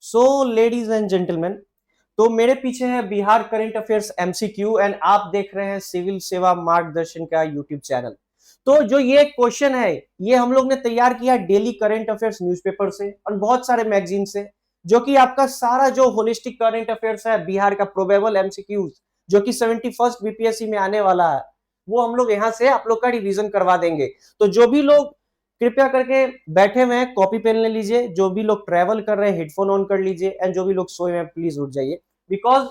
So ladies and gentleman, तो मेरे पीछे है Bihar current affairs MCQ and आप देख रहे हैं सिविल सेवा मार्गदर्शन का यूट्यूब चैनल। तो जो ये क्वेश्चन है ये हम लोग ने तैयार किया डेली करंट अफेयर्स न्यूज़पेपर से और बहुत सारे मैगजीन से, जो कि आपका सारा जो होलिस्टिक करंट अफेयर्स है बिहार का प्रोबेबल एमसीक्यूज जो कि 71st बीपीएससी में आने वाला है, वो हम लोग यहाँ से आप लोग का रिवीजन करवा देंगे। तो जो भी लोग कृपया करके बैठे हुए हैं कॉपी पेन ले लीजिए, जो भी लोग ट्रेवल कर रहे हैं हेडफोन ऑन कर लीजिए एंड जो भी लोग सोए हैं प्लीज उठ जाइए, बिकॉज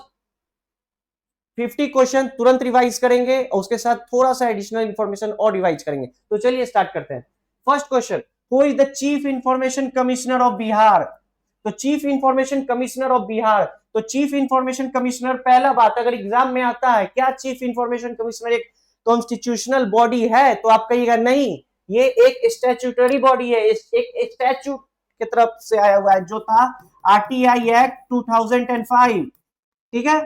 50 क्वेश्चन तुरंत रिवाइज करेंगे और उसके साथ थोड़ा सा एडिशनल इंफॉर्मेशन और रिवाइज करेंगे। तो चलिए स्टार्ट करते हैं। First question, who is the chief information commissioner of Bihar? तो chief information commissioner of Bihar, तो चीफ इंफॉर्मेशन कमिश्नर, पहला बात अगर एग्जाम में आता है क्या चीफ इंफॉर्मेशन कमिश्नर एक कॉन्स्टिट्यूशनल बॉडी है? तो आप कहिएगा नहीं, ये एक स्टैट्यूटरी बॉडी है, एक स्टैच्यूट की तरफ से आया हुआ है जो था आरटीआई एक्ट 2005। ठीक है,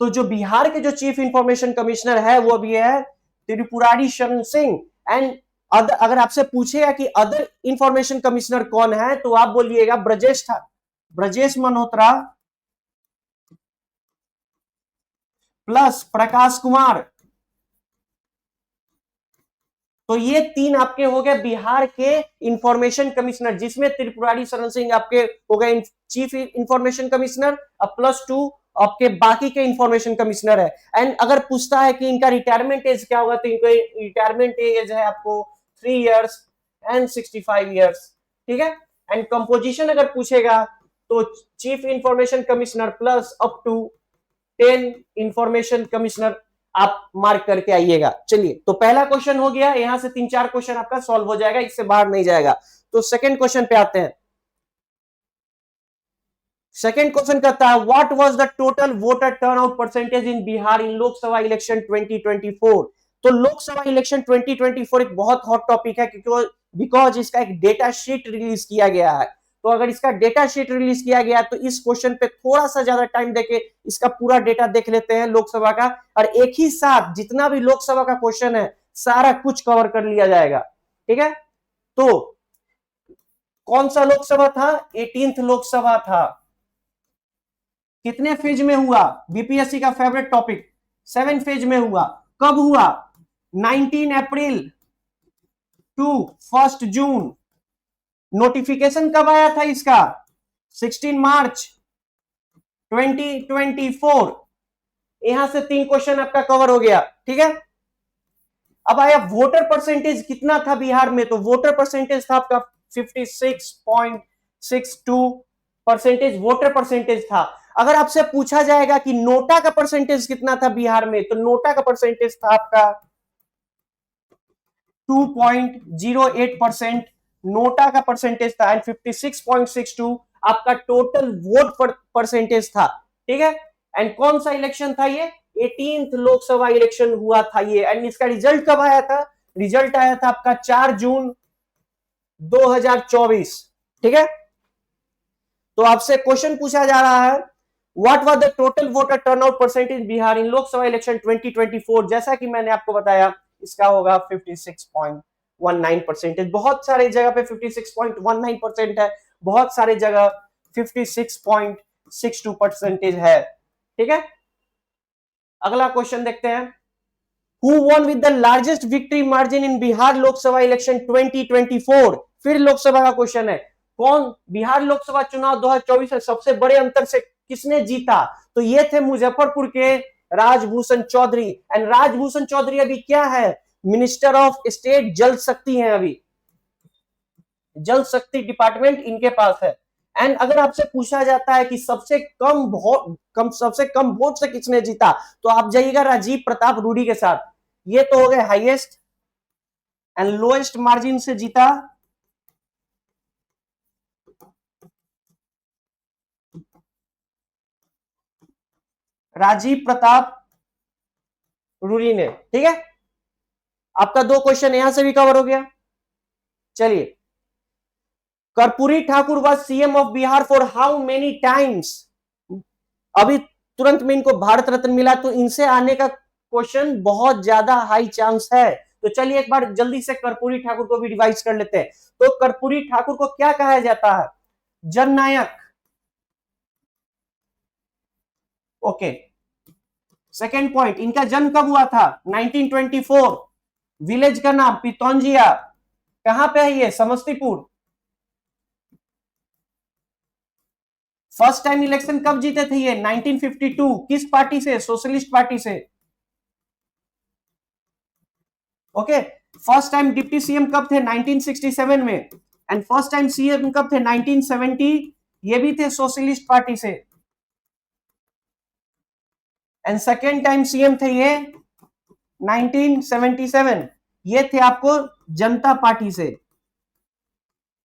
तो जो बिहार के जो चीफ इंफॉर्मेशन कमिश्नर है वो अभी है त्रिपुरारी शरण सिंह। एंड अगर आपसे पूछेगा कि अदर इंफॉर्मेशन कमिश्नर कौन है तो आप बोलिएगा ब्रजेश मल्होत्रा प्लस प्रकाश कुमार। तो ये तीन आपके हो गए बिहार के इंफॉर्मेशन कमिश्नर, जिसमें त्रिपुरारी शरण सिंह आपके हो गए चीफ इंफॉर्मेशन कमिश्नर, अब +2 आपके बाकी के इंफॉर्मेशन कमिश्नर है। एंड अगर पूछता है कि इनका रिटायरमेंट एज क्या होगा तो इनका रिटायरमेंट एज है आपको 3 इयर्स एंड 65 इयर्स। ठीक है, एंड कंपोजिशन अगर पूछेगा तो chief information commissioner plus up to 10 information commissioner आप मार्क करके आइएगा। चलिए, तो पहला क्वेश्चन हो गया, यहां से 3-4 क्वेश्चन आपका सॉल्व हो जाएगा, इससे बाहर नहीं जाएगा। तो सेकंड क्वेश्चन पे आते हैं। सेकंड क्वेश्चन कहता है what was the total voter turnout percentage in Bihar in Lok Sabha election 2024? तो लोकसभा इलेक्शन 2024 एक बहुत हॉट टॉपिक है क्योंकि बिकॉज इसका एक डेटा शीट रिलीज किया गया है। तो अगर इसका डेटा शीट रिलीज किया गया तो इस क्वेश्चन पे थोड़ा सा ज्यादा टाइम देके इसका पूरा डेटा देख लेते हैं लोकसभा का, और एक ही साथ जितना भी लोकसभा का क्वेश्चन है सारा कुछ कवर कर लिया जाएगा। ठीक है, तो कौन सा लोकसभा था? 18th लोकसभा था। कितने फेज में हुआ? बीपीएससी का फेवरेट टॉपिक, 7 फेज में हुआ। कब हुआ? 19 अप्रैल टू 1 जून। नोटिफिकेशन कब आया था इसका? 16 मार्च 2024। यहां से 3 क्वेश्चन आपका कवर हो गया। ठीक है, अब आया वोटर परसेंटेज कितना था बिहार में? तो वोटर परसेंटेज था आपका 56.62% वोटर परसेंटेज था। अगर आपसे पूछा जाएगा कि नोटा का परसेंटेज कितना था बिहार में, तो नोटा का परसेंटेज था आपका 2.08%। नोटा का परसेंटेज था एंड 56.62 आपका टोटल वोट परसेंटेज था। ठीक है, एंड कौन सा इलेक्शन था ये? 18th लोकसभा इलेक्शन हुआ था ये। एंड इसका रिजल्ट कब आया था? रिजल्ट आया था आपका 4 जून 2024। ठीक है, तो आपसे क्वेश्चन पूछा जा रहा है what was the total voter turnout percentage Bihar in Lok Sabha election 2024? जैसा कि मैंने आपको बताया इसका होगा 56.19%। बहुत सारे जगह पे 56.19% है, बहुत सारे जगह 56.62% है। ठीक है, अगला क्वेश्चन देखते हैं। Who won with the largest victory margin in Bihar Lok Sabha election 2024? फिर लोकसभा का क्वेश्चन है, कौन बिहार लोकसभा चुनाव 2024 में सबसे बड़े अंतर से किसने जीता? तो ये थे मुजफ्फरपुर के राजभूषण चौधरी। एंड राजभूषण चौधरी अभी क्या है? मिनिस्टर ऑफ स्टेट जल शक्ति है, अभी जल शक्ति डिपार्टमेंट इनके पास है। एंड अगर आपसे पूछा जाता है कि सबसे कम वोट से किसने जीता, तो आप जाइएगा राजीव प्रताप रूडी के साथ। ये तो हो गए हाईएस्ट एंड लोएस्ट मार्जिन से जीता राजीव प्रताप रूडी ने। ठीक है, आपका 2 क्वेश्चन यहां से भी कवर हो गया। चलिए, Karpoori Thakur was CM of Bihar for how many times? अभी तुरंत में इनको भारत रत्न मिला, तो इनसे आने का क्वेश्चन बहुत ज्यादा हाई चांस है। तो चलिए एक बार जल्दी से कर्पूरी ठाकुर को भी रिवाइज कर लेते हैं। तो कर्पूरी ठाकुर को क्या कहा जाता है? जननायक, ओके, सेकेंड पॉइंट, इनका जन्म कब हुआ था? 1924। विलेज का नाम पितौंजिया, कहां पे है ये? समस्तीपुर। फर्स्ट टाइम इलेक्शन कब जीते थे ये? 1952। किस पार्टी से? सोशलिस्ट पार्टी से। Okay, first time deputy CM कब थे? 1967 में। एंड फर्स्ट टाइम सीएम कब थे? 1970, ये भी थे सोशलिस्ट पार्टी से। एंड सेकेंड टाइम सीएम थे ये 1977, ये थे आपको जनता पार्टी से।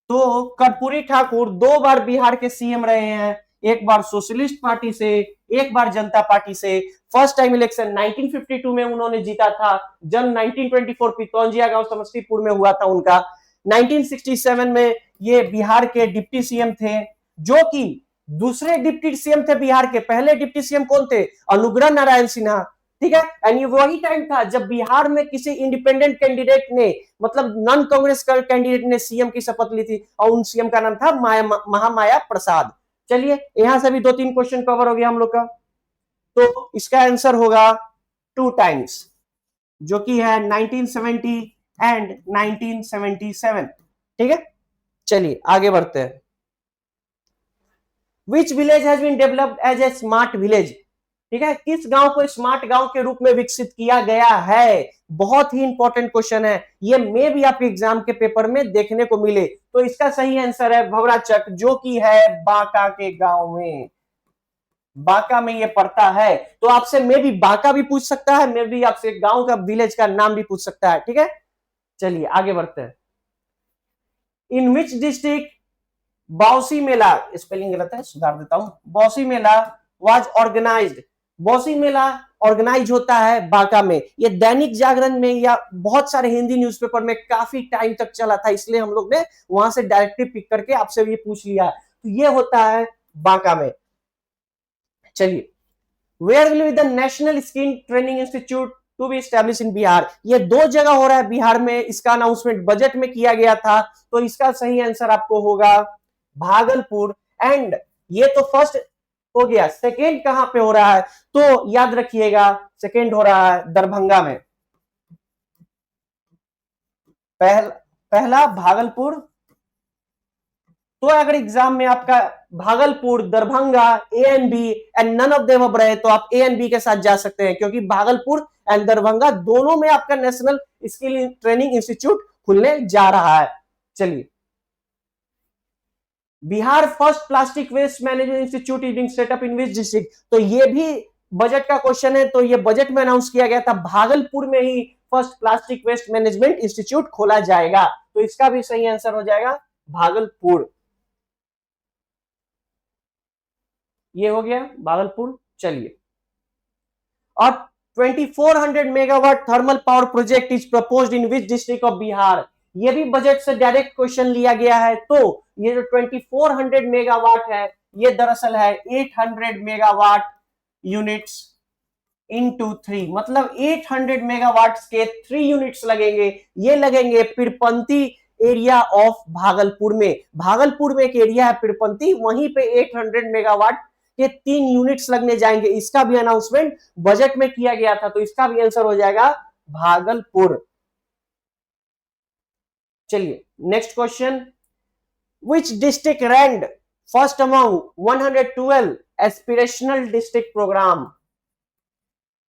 तो कर्पूरी ठाकुर 2 बार बिहार के सीएम रहे हैं, एक बार सोशलिस्ट पार्टी से, एक बार जनता पार्टी से। फर्स्ट टाइम इलेक्शन 1952 में उन्होंने जीता था, जन्म 1924 पितौंजिया गांव समस्तीपुर में हुआ था उनका। 1967 में ये बिहार के डिप्टी सीएम थे, जो कि दूसरे डिप्टी सीएम थे बिहार के। पहले डिप्टी सीएम कौन थे? अनुग्रह नारायण सिन्हा, ठीक है। एंड ये वही टाइम था जब बिहार में किसी इंडिपेंडेंट कैंडिडेट ने, मतलब नॉन कांग्रेस कैंडिडेट ने सीएम की शपथ ली थी, और उन सीएम का नाम था महामाया प्रसाद। चलिए, यहां से भी 2-3 क्वेश्चन कवर हो गया हम लोग का। तो इसका आंसर होगा 2 टाइम्स, जो कि है 1970 एंड 1977, ठीक है। चलिए आगे बढ़ते हैं। Which village has been developed as a smart village? ठीक है, किस गांव को स्मार्ट गांव के रूप में विकसित किया गया है? बहुत ही इंपॉर्टेंट क्वेश्चन है ये, में भी आपके एग्जाम के पेपर में देखने को मिले। तो इसका सही आंसर है भवराचक, जो कि है बांका के गांव में। बांका में ये पड़ता है। तो आपसे में भी बांका भी पूछ सकता है, में भी आपसे गांव का, विलेज का नाम भी पूछ सकता है, ठीक है। चलिए आगे बढ़ते हैं। इन which district Bausi Mela, spelling गलत है, सुधार देता हूं, Bausi Mela was organised? Bausi Mela organise होता है बांका में। ये दैनिक जागरण में या बहुत सारे हिंदी न्यूज़पेपर में काफी टाइम तक चला था, इसलिए हम लोग ने वहां से डायरेक्टली पिक करके आपसे ये पूछ लिया। तो ये होता है बांका में। चलिए, where will be the national skill training institute to be establish in Bihar? ये 2 जगह हो रहा है बिहार में, इसका अनाउंसमेंट बजट में किया गया था। तो इसका सही आंसर आपको होगा भागलपुर। एंड ये तो फर्स्ट हो गया, सेकेंड कहां पे हो रहा है? तो याद रखिएगा, सेकेंड हो रहा है दरभंगा में। पहला भागलपुर। तो अगर एग्जाम में आपका Bhagalpur, Darbhanga, A and B and none of them रहे, तो आप ए एंड बी के साथ जा सकते हैं, क्योंकि भागलपुर एंड दरभंगा दोनों में आपका नेशनल स्किल ट्रेनिंग इंस्टीट्यूट खुलने जा रहा है। चलिए, Bihar first plastic waste management institute is being set up in which district? तो ये भी बजट का क्वेश्चन है। तो ये बजट में अनाउंस किया गया था, भागलपुर में ही first plastic waste management institute खोला जाएगा। तो इसका भी सही आंसर हो जाएगा भागलपुर। ये हो गया भागलपुर। चलिए, और 2400 megawatt thermal power project is proposed in which district of Bihar? ये भी बजट से डायरेक्ट क्वेश्चन लिया गया है। तो ये जो 2400 मेगावाट है, ये दरअसल है 800 मेगावाट यूनिट्स इनटू 3, मतलब 800 मेगावाट के 3 यूनिट्स लगेंगे। ये लगेंगे पीरपंती एरिया ऑफ भागलपुर में। भागलपुर में एक एरिया है पीरपंती, वहीं पे 800 मेगावाट के 3 यूनिट्स लगने जाएंगे। इसका भी अनाउंसमेंट बजट में किया गया था। तो इसका भी आंसर हो जाएगा भागलपुर। चलिए next question, which district ranked first among 112 aspirational district program?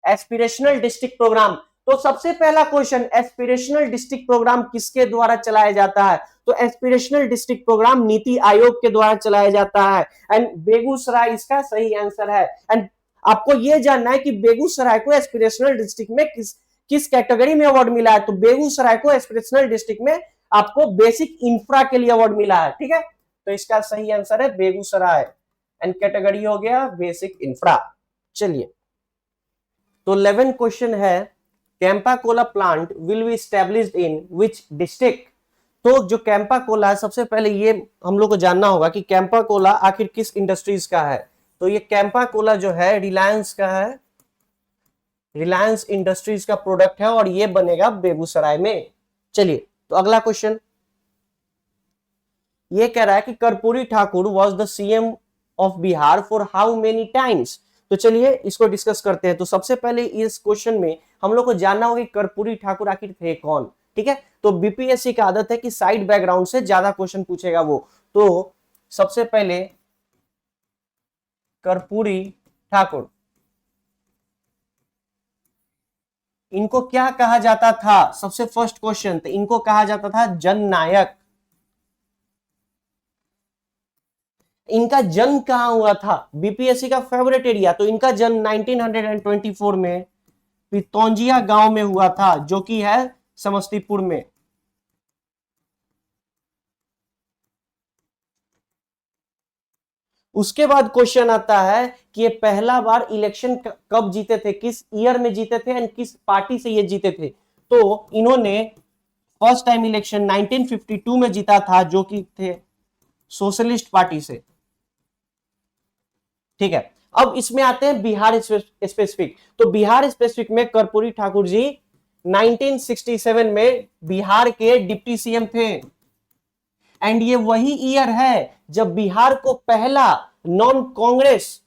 Aspirational district program, तो सबसे पहला क्वेश्चन, एस्पिरेशनल डिस्ट्रिक्ट प्रोग्राम किसके द्वारा चलाया जाता है? तो aspirational district programme NITI Aayog के द्वारा चलाया जाता है। एंड बेगूसराय इसका सही आंसर है। एंड आपको यह जानना है कि बेगूसराय को एस्पिरेशनल डिस्ट्रिक्ट में किस कैटेगरी में अवार्ड मिला है? तो बेगूसराय को एस्पिरेशनल डिस्ट्रिक्ट में आपको बेसिक इंफ्रा के लिए अवार्ड मिला है, ठीक है। तो इसका सही आंसर है बेगूसराय, एंड कैटेगरी हो गया बेसिक इंफ्रा। चलिए, तो 11 क्वेश्चन है, Campa Cola plant will be established in which district? तो जो कैंपा कोला है, सबसे पहले ये हम लोग को जानना होगा कि कैंपा कोला आखिर किस इंडस्ट्रीज का है। तो ये कैंपा कोला जो है रिलायंस का है, रिलायंस इंडस्ट्रीज का प्रोडक्ट है, और ये बनेगा बेगूसराय में। चलिए, तो अगला क्वेश्चन ये कह रहा है कि Karpoori Thakur was the CM of Bihar for how many times? तो चलिए इसको डिस्कस करते हैं। तो सबसे पहले इस क्वेश्चन में हम लोग को जानना होगा कि कर्पूरी ठाकुर आखिर थे कौन। ठीक है, तो बीपीएससी का आदत है कि साइड बैकग्राउंड से ज्यादा क्वेश्चन पूछेगा वो। तो सबसे पहले कर्पूरी ठाकुर, इनको क्या कहा जाता था? सबसे फर्स्ट क्वेश्चन, तो इनको कहा जाता था जननायक। इनका जन्म कहां हुआ था? बीपीएससी का फेवरेट एरिया। तो इनका जन्म 1924 में पितौंजिया गांव में हुआ था, जो कि है समस्तीपुर में। उसके बाद क्वेश्चन आता है कि ये पहला बार इलेक्शन कब जीते थे, किस ईयर में जीते थे एंड किस पार्टी से ये जीते थे? तो इन्होंने फर्स्ट टाइम इलेक्शन 1952 में जीता था, जो कि थे सोशलिस्ट पार्टी से। ठीक है, अब इसमें आते हैं बिहार स्पेसिफिक। तो बिहार स्पेसिफिक में कर्पूरी ठाकुर जी 1967 में बिहार के डिप्टी सीएम थे। एंड ये वही ईयर है जब बिहार को पहला नॉन कांग्रेस,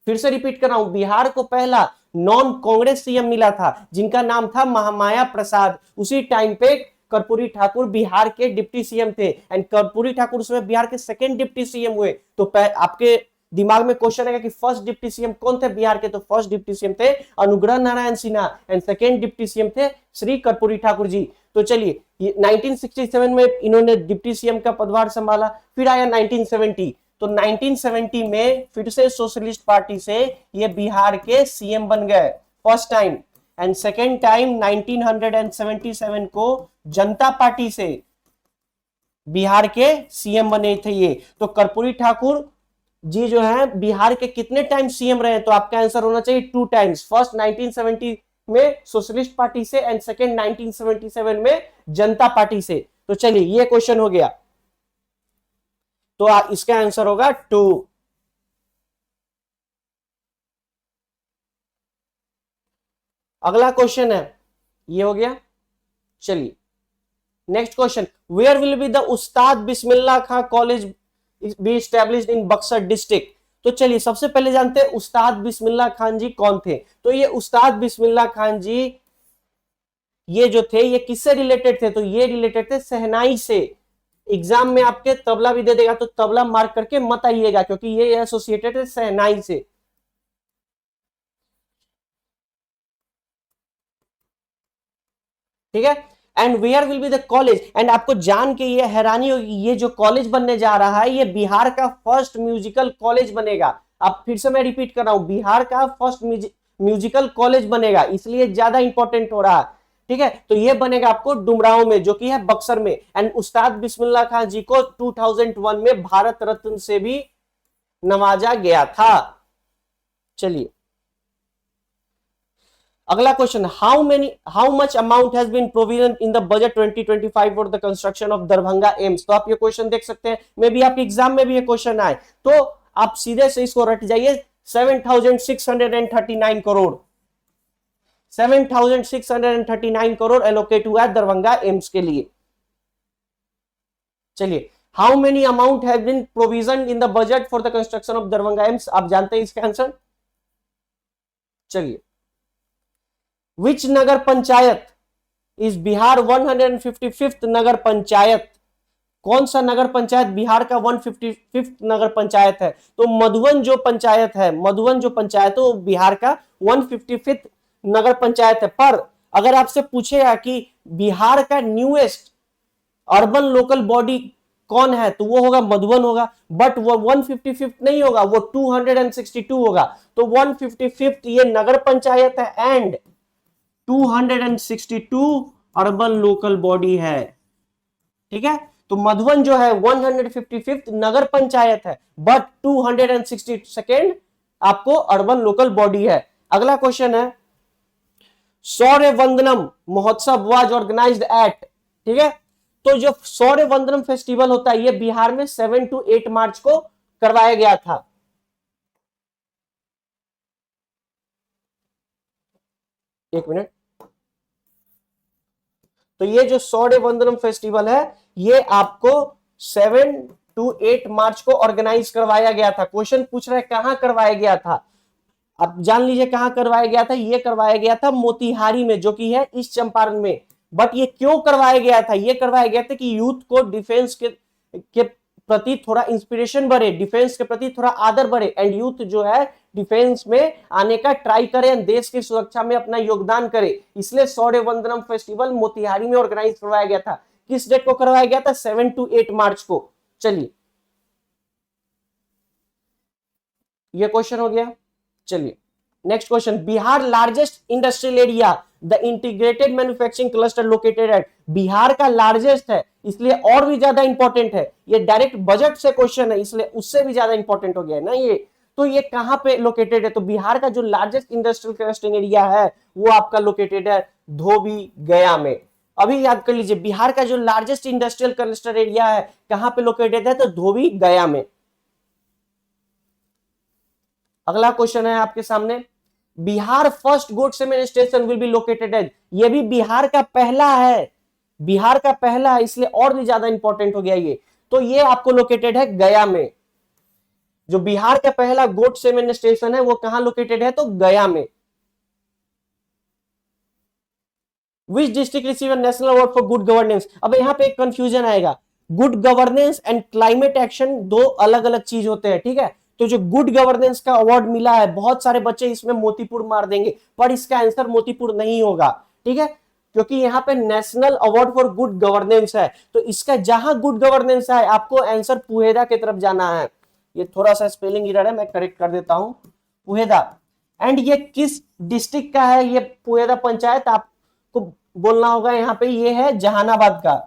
फिर से रिपीट कर रहा हूं, बिहार को पहला नॉन कांग्रेस सीएम मिला था, जिनका नाम था महामाया प्रसाद। उसी टाइम पे कर्पूरी ठाकुर बिहार के डिप्टी सीएम थे एंड कर्पूरी ठाकुर उसमें बिहार के सेकंड डिप्टी सीएम हुए। तो आपके दिमाग में क्वेश्चन आएगा कि फर्स्ट डिप्टी सीएम कौन थे बिहार के? तो फर्स्ट डिप्टी सीएम थे Anugrah Narayan Sinha and second deputy CM थे श्री कर्पूरी ठाकुर जी। तो चलिए 1967 में इन्होंने डिप्टी सीएम का पदभार संभाला। फिर आया 1970, तो 1970 में फिर से सोशलिस्ट पार्टी से ये बिहार के सीएम बन गए first time. And second time 1977 को जनता पार्टी से बिहार के सीएम बने थे ये। तो कर्पूरी ठाकुर जी जो है बिहार के कितने टाइम सीएम रहे? तो आपका आंसर होना चाहिए 2 टाइम्स। फर्स्ट 1970 में सोशलिस्ट पार्टी से एंड सेकेंड 1977 में जनता पार्टी से। तो चलिए ये क्वेश्चन हो गया, तो इसका आंसर होगा 2। अगला क्वेश्चन है, ये हो गया। चलिए next question, where will be the Ustad Bismillah Khan college be established in Buxar district? तो चलिए सबसे पहले जानते हैं उस्ताद बिस्मिल्लाह खान जी कौन थे। तो ये उस्ताद बिस्मिल्लाह खान जी ये जो थे ये किससे रिलेटेड थे? तो ये रिलेटेड थे शहनाई से। एग्जाम में आपके तबला भी दे देगा, तो तबला मार्क करके मत आइएगा, क्योंकि ये एसोसिएटेड है शहनाई से। ठीक है, and where will be the college? And आपको जान के ये हैरानी होगी, ये जो कॉलेज बनने जा रहा है ये बिहार का फर्स्ट म्यूजिकल कॉलेज बनेगा। अब फिर से मैं रिपीट कर रहा हूं, बिहार का फर्स्ट म्यूजिकल कॉलेज बनेगा, इसलिए ज्यादा इंपॉर्टेंट हो रहा है। ठीक है, तो ये बनेगा आपको डुमरांव में, जो कि है बक्सर में। एंड उस्ताद बिस्मिल्लाह खान जी को 2001 में भारत रत्न से भी नवाजा गया था। चलिए अगला question, how much amount has been provision in the budget 2025 for the construction of Darbhanga AIIMS? तो आप ये क्वेश्चन देख सकते हैं, मे बी आपके एग्जाम में भी ये क्वेश्चन आए, तो आप सीधे से इसको रट जाइए। 7,639 करोड़, 7,639 करोड़ एलोकेट हुआ है दरभंगा एम्स के लिए। चलिए, how many amount have been provision in the budget for the construction of Darbhanga AIIMS? आप जानते हैं इसका आंसर। चलिए, विच नगर पंचायत इस बिहार 155th नगर पंचायत? कौन सा नगर पंचायत बिहार का 155th नगर पंचायत है? तो मधुबन जो पंचायत है, मधुबन जो पंचायत है वो बिहार का 155th नगर पंचायत है। पर अगर आपसे पूछेगा कि बिहार का न्यूएस्ट अर्बन लोकल बॉडी कौन है, तो वो होगा मधुबन होगा, बट वो 155th नहीं होगा, वो 262 होगा। तो 155th ये नगर पंचायत है एंड 262 अर्बन लोकल बॉडी है। ठीक है, तो मधुबन जो है 155th नगर पंचायत है, बट 262nd आपको अर्बन लोकल बॉडी है। अगला क्वेश्चन है, सौर्य वंदनम महोत्सव वाज ऑर्गेनाइज्ड एट? ठीक है, तो जो सौर्य वंदनम फेस्टिवल होता है ये बिहार में 7 to 8 मार्च को करवाया गया था। एक मिनट, तो ये जो सौर्य वंदनम फेस्टिवल है ये आपको 7 to 8 मार्च को ऑर्गेनाइज करवाया गया था। क्वेश्चन पूछ रहा है कहां करवाया गया था, आप जान लीजिए कहां करवाया गया था, ये करवाया गया था मोतिहारी में, जो कि है ईस्ट चंपारण में। बट ये क्यों करवाया गया था, ये करवाया गया था कि यूथ को डिफेंस के प्रति थोड़ा इंस्पिरेशन बढ़े, डिफेंस के प्रति थोड़ा आदर बढ़े, एंड यूथ जो है डिफेंस में आने का ट्राई करे एंड देश की सुरक्षा में अपना योगदान करे। इसलिए शौर्य वंदनम फेस्टिवल मोतिहारी में ऑर्गेनाइज करवाया गया था। किस डेट को करवाया गया था? 7 to 8 मार्च को। चलिए ये क्वेश्चन हो गया। चलिए next question, Bihar largest industrial area the integrated manufacturing cluster located at. Bihar का लार्जेस्ट है इसलिए और भी ज्यादा इंपॉर्टेंट है, ये डायरेक्ट बजट से क्वेश्चन है इसलिए उससे भी ज्यादा इंपॉर्टेंट हो गया है ना ये। तो ये कहां पे लोकेटेड है? तो बिहार का जो लार्जेस्ट इंडस्ट्रियल क्लस्टरिंग एरिया है वो आपका लोकेटेड है धोबी गया में। अभी याद कर लीजिए, बिहार का जो लार्जेस्ट इंडस्ट्रियल क्लस्टर एरिया है कहां पे लोकेटेड है? तो धोबी गया में। अगला क्वेश्चन है आपके सामने, Bihar first good cement station will be located at. ये भी बिहार का पहला है, बिहार का पहला है इसलिए और भी ज्यादा इंपॉर्टेंट हो गया ये। तो ये आपको लोकेटेड है गया में। जो बिहार का पहला गोट सीमेंट स्टेशन है वो कहां लोकेटेड है? तो गया में। Which district receive national award for good governance. अब यहां पे एक कंफ्यूजन आएगा, good governance and climate action दो अलग अलग चीज होते हैं, ठीक है। तो जो गुड गवर्नेंस का अवार्ड मिला है, बहुत सारे बच्चे इसमें मोतीपुर मार देंगे, पर इसका आंसर मोतीपुर नहीं होगा, ठीक है, क्योंकि यहाँ पे national award for good governance है। तो इसका जहां गुड गवर्नेंस है आपको आंसर पुहेदा की तरफ जाना है। ये थोड़ा सा स्पेलिंग एरर है, मैं करेक्ट कर देता हूं, पुहेदा। एंड ये किस डिस्ट्रिक्ट का है? ये पुहेदा पंचायत आपको बोलना होगा, यहाँ पे ये है जहानाबाद का।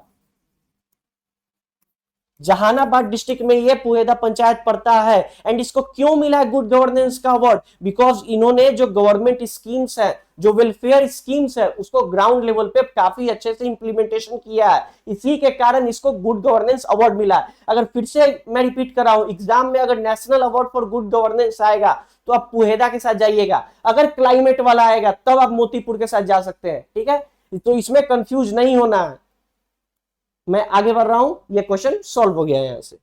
जहानाबाद डिस्ट्रिक्ट में ये पुहेदा पंचायत पड़ता है। एंड इसको क्यों मिला है गुड गवर्नेंस का अवार्ड? बिकॉज इन्होंने जो गवर्नमेंट स्कीम्स है, जो वेलफेयर स्कीम्स है, उसको ग्राउंड लेवल पे काफी अच्छे से इंप्लीमेंटेशन किया है, इसी के कारण इसको गुड गवर्नेंस अवार्ड मिला है। अगर फिर से मैं रिपीट कर रहा हूं, एग्जाम में अगर national award for good governance आएगा तो आप पुहेदा के साथ जाइएगा, अगर क्लाइमेट वाला आएगा तब आप मोतीपुर के साथ जा सकते हैं, ठीक है। तो इसमें कंफ्यूज नहीं होना है। मैं आगे बढ़ रहा हूं, यह क्वेश्चन सॉल्व हो गया यहां से।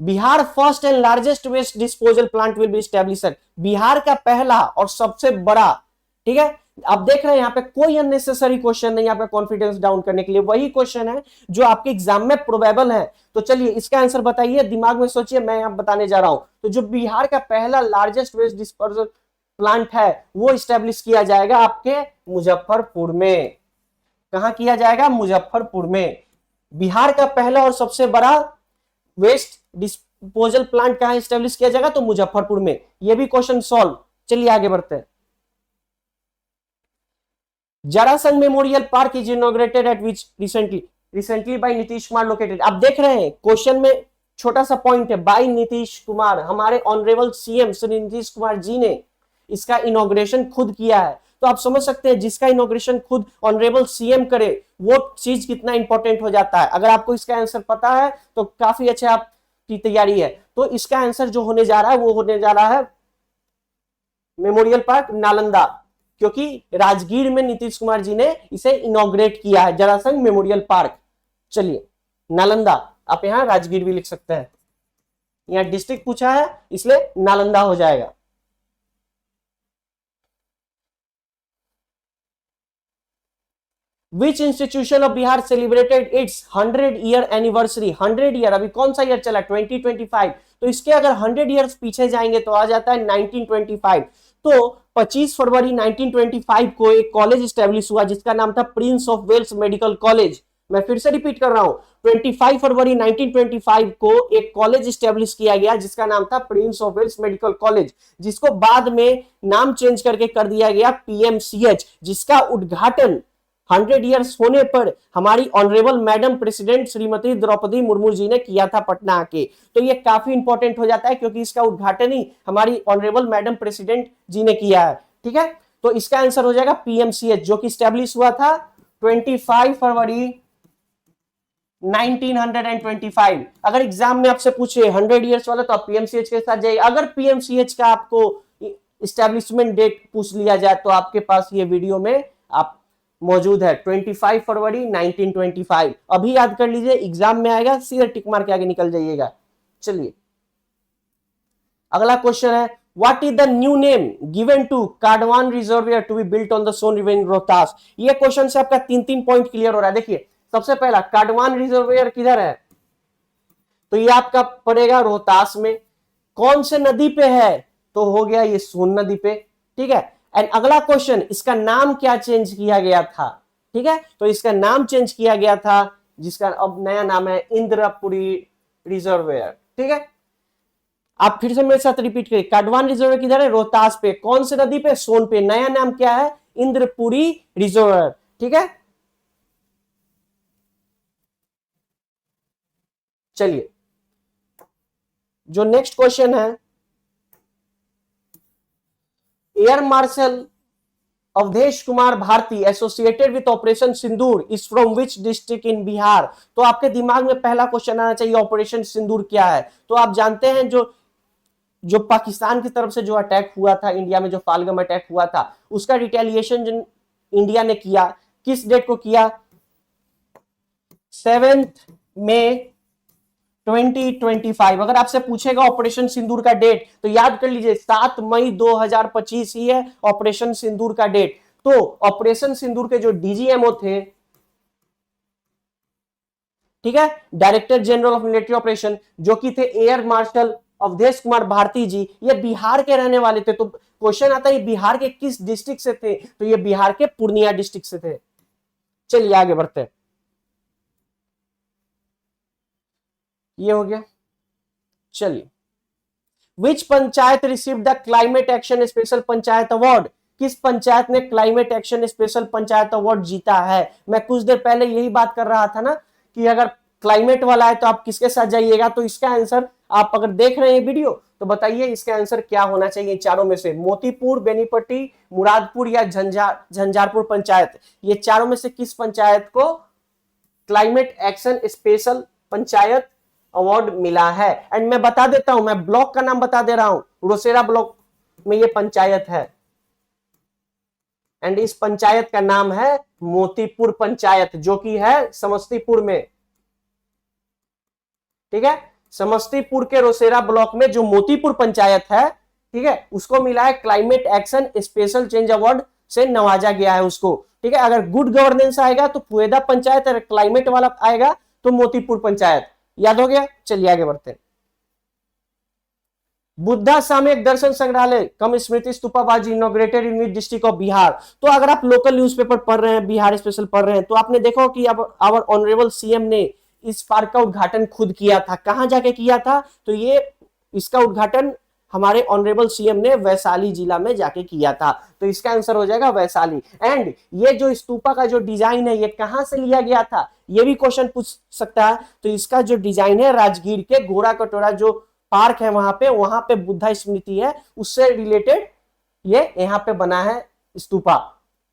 Bihar first and largest waste disposal plant will be established. Bihar का पहला और सबसे बड़ा, ठीक है। आप देख रहे हैं यहाँ पे कोई अननेसेसरी क्वेश्चन नहीं, आपका कॉन्फिडेंस डाउन करने के लिए, वही क्वेश्चन है जो आपके एग्जाम में प्रोबेबल है। तो चलिए इसका आंसर बताइए, दिमाग में सोचिए, मैं यहां बताने जा रहा हूं। तो जो बिहार का पहला लार्जेस्ट वेस्ट डिस्पोजल प्लांट है वो स्टैब्लिश किया जाएगा आपके मुजफ्फरपुर में। कहां किया जाएगा? मुजफ्फरपुर में। बिहार का पहला और सबसे बड़ा वेस्ट डिस्पोजल प्लांट कहां स्टैब्लिश किया जाएगा? तो मुजफ्फरपुर में। यह भी क्वेश्चन सॉल्व। चलिए आगे बढ़ते हैं। Jarasandh memorial park is inaugurated at which recently by Nitish Kumar located. आप देख रहे हैं क्वेश्चन में छोटा सा पॉइंट है, बाय नीतीश कुमार, हमारे ऑनरेबल सीएम श्री नीतीश कुमार जी ने इसका इनॉग्रेशन खुद किया है। तो आप समझ सकते हैं जिसका इनॉग्रेशन खुद ऑनरेबल सीएम करे वो चीज कितना इंपॉर्टेंट हो जाता है। अगर आपको इसका आंसर पता है तो काफी अच्छे आपकी तैयारी है। तो इसका आंसर जो होने जा रहा है वो होने जा रहा है मेमोरियल पार्क नालंदा, क्योंकि राजगीर में नीतीश कुमार जी ने इसे इनॉग्रेट किया है, जरासंघ मेमोरियल पार्क। चलिए नालंदा, आप यहां राजगीर भी लिख सकते हैं, यहां डिस्ट्रिक्ट पूछा है इसलिए नालंदा हो जाएगा। Which institution of Bihar celebrated its 100-year anniversary? 100 year, अभी कौन सा ईयर चला? 2025। तो इसके अगर 100 ईयर्स पीछे जाएंगे तो आ जाता है 1925। तो 25 फरवरी 1925 को एक कॉलेज स्टैब्लिश हुआ जिसका नाम था prince of Wales medical college. मैं फिर से रिपीट कर रहा हूं, 25 फरवरी 1925 को एक कॉलेज स्टैब्लिश किया गया जिसका नाम था prince of Wales medical college, जिसको बाद में नाम चेंज करके कर दिया गया पीएमसीएच, जिसका उद्घाटन 100 ईयर्स होने पर हमारी honourable madam president Shrimati Draupadi Murmu ji ने किया था पटना आके। तो ये काफी इंपॉर्टेंट हो जाता है क्योंकि इसका उद्घाटन ही हमारी ऑनरेबल मैडम प्रेसिडेंट जी ने किया है, ठीक है। तो इसका आंसर हो जाएगा पीएमसीएच, जो कि स्टैब्लिश हुआ था 25 फरवरी 1925। अगर एग्जाम में आपसे पूछे 100 ईयर्स वाला तो आप पीएमसीएच के साथ जाइए। अगर पीएमसीएच का आपको एस्टैब्लिशमेंट डेट पूछ लिया जाए तो आपके पास ये वीडियो में आप मौजूद है, 25 फरवरी 1925। अभी याद कर लीजिए, एग्जाम में आएगा, सीधे टिक मार के आगे निकल जाइएगा। चलिए अगला क्वेश्चन है, What is the new name given to Kadwan Reservoir to be built on the Son River in Rohtas? ये क्वेश्चन से आपका 3-3 पॉइंट क्लियर हो रहा है। देखिए सबसे पहला काडवान रिजर्वेयर किधर है, तो ये आपका पड़ेगा रोहतास में। कौन से नदी पे है, तो हो गया ये सोन नदी पे, ठीक है। एंड अगला क्वेश्चन, इसका नाम क्या चेंज किया गया था, ठीक है, तो इसका नाम चेंज किया गया था, जिसका अब नया नाम है इंद्रपुरी रिजर्वेयर, ठीक है। आप फिर से मेरे साथ रिपीट करिए, काडवान रिजर्वेयर किधर है, रोहतास पे। कौन सी नदी पे, सोन पे। नया नाम क्या है, इंद्रपुरी रिजर्वेयर, ठीक है। चलिए जो नेक्स्ट क्वेश्चन है, air marshal Awadhesh Kumar Bharti associated with operation Sindoor is from which district in Bihar. तो आपके दिमाग में पहला क्वेश्चन आना चाहिए ऑपरेशन सिंदूर क्या है। तो आप जानते हैं जो जो पाकिस्तान की तरफ से जो अटैक हुआ था इंडिया में, जो पालगम अटैक हुआ था, उसका रिटेलिएशन इंडिया ने किया, किस डेट को किया, 7 मई 2025। अगर आपसे पूछेगा ऑपरेशन सिंदूर का डेट तो याद कर लीजिए 7 मई 2025 ही है ऑपरेशन सिंदूर का डेट। तो ऑपरेशन सिंदूर के जो डीजीएमओ थे, ठीक है, director general of military operation, जो कि थे एयर मार्शल अवधेश कुमार भारती जी, ये बिहार के रहने वाले थे। तो क्वेश्चन आता है ये बिहार के किस डिस्ट्रिक्ट से थे, तो ये बिहार के पूर्णिया डिस्ट्रिक्ट से थे। चलिए आगे बढ़ते हैं, ये हो गया। चलिए, which panchayat receive the climate action special panchayat award, किस पंचायत ने climate action special panchayat award जीता है। मैं कुछ देर पहले यही बात कर रहा था ना कि अगर क्लाइमेट वाला है तो आप किसके साथ जाइएगा, तो इसका आंसर आप अगर देख रहे हैं वीडियो तो बताइए इसका आंसर क्या होना चाहिए चारों में से, मोतीपुर, बेनीपट्टी, मुरादपुर या झंझारपुर पंचायत। ये चारों में से किस पंचायत को climate action special panchayat award मिला है। एंड मैं बता देता हूं, मैं ब्लॉक का नाम बता दे रहा हूं, रोसेरा ब्लॉक में ये पंचायत है। एंड इस पंचायत का नाम है मोतीपुर पंचायत, जो कि है समस्तीपुर में, ठीक है। समस्तीपुर के रोसेरा ब्लॉक में जो मोतीपुर पंचायत है, ठीक है, उसको मिला है climate action special change award से नवाजा गया है उसको, ठीक है। अगर गुड गवर्नेंस आएगा तो पुएदा पंचायत, अगर क्लाइमेट वाला आएगा तो मोतीपुर पंचायत। याद हो गया, चलिए आगे बढ़ते हैं। बुद्धा सामयिक दर्शन संग्रहालय कम स्मृति स्तूपाबाजी inaugurated in district of Bihar. तो अगर आप लोकल न्यूज़पेपर पढ़ रहे हैं, बिहार स्पेशल पढ़ रहे हैं, तो आपने देखा कि अब आवर ऑनरेबल सीएम ने इस पार्क का उद्घाटन खुद किया था। कहां जाके किया था, तो ये इसका उद्घाटन हमारे ऑनरेबल सीएम ने वैशाली जिला में जाके किया था। तो इसका आंसर हो जाएगा वैशाली। एंड ये जो स्तूपा का जो डिजाइन है ये कहां से लिया गया था, ये भी क्वेश्चन पूछ सकता है। तो इसका जो डिजाइन है राजगीर के गोरा कटोरा जो पार्क है वहां पे बुद्धा स्मृति है, उससे रिलेटेड ये यहाँ पे बना है स्तूपा,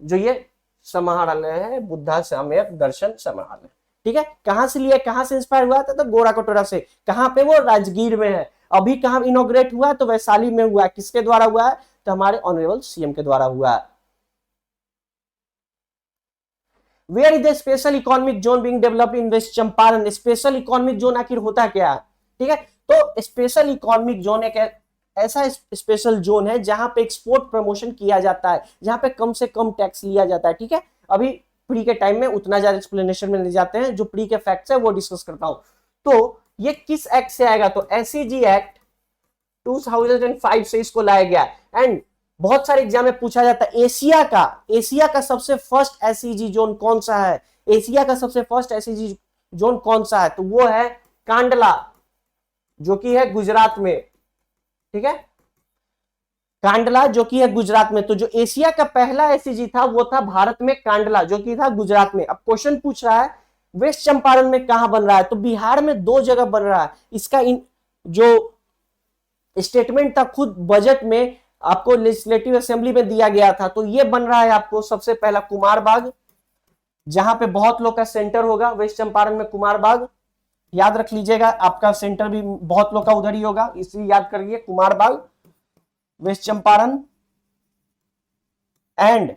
जो ये समाहरणालय है, बुद्धा सामयिक दर्शन समाहरणालय, ठीक है। कहां से लिया, कहां से इंस्पायर हुआ था, तो गोरा कटोरा से। कहां पे, वो राजगीर में है। अभी कहां इनॉग्रेट हुआ, तो वैशाली में हुआ। किसके द्वारा हुआ है, तो हमारे ऑनरेबल सीएम के द्वारा हुआ है। Where is the special economic zone being developed in west Champaran. Special economic zone आखिर होता क्या है, ठीक है। तो स्पेशल इकोनॉमिक जोन एक ऐसा स्पेशल जोन है जहां पे एक्सपोर्ट प्रमोशन किया जाता है, जहां पे कम से कम टैक्स लिया जाता है, ठीक है। अभी प्री के टाइम में उतना ज्यादा एक्सप्लेनेशन में नहीं जाते हैं, जो प्री के फैक्ट्स है वो डिस्कस करता हूं। तो ये किस एक्ट से आएगा, तो एसईजी एक्ट 2005 से इसको लाया गया। एंड बहुत सारे एग्जाम में पूछा जाता है एशिया का सबसे फर्स्ट एसईजी जोन कौन सा है, एशिया का सबसे फर्स्ट एसईजी जोन कौन सा है, तो वो है कांडला, जो कि है गुजरात में, ठीक है। कांडला जो कि है गुजरात में। तो जो एशिया का पहला एसईजी था वो था भारत में कांडला, जो कि था गुजरात में। अब क्वेश्चन पूछ रहा है वेस्ट चंपारण में कहां बन रहा है, तो बिहार में 2 जगह बन रहा है। इसका जो स्टेटमेंट था खुद बजट में आपको लेजिस्लेटिव असेंबली में दिया गया था, तो ये बन रहा है आपको सबसे पहला कुमार बाग, जहां पे बहुत लोग का सेंटर होगा। वेस्ट चंपारण में कुमार बाग, याद रख लीजिएगा, आपका सेंटर भी बहुत लोग का उधर ही होगा, इसलिए याद करिए कुमार बाग, वेस्ट चंपारण एंड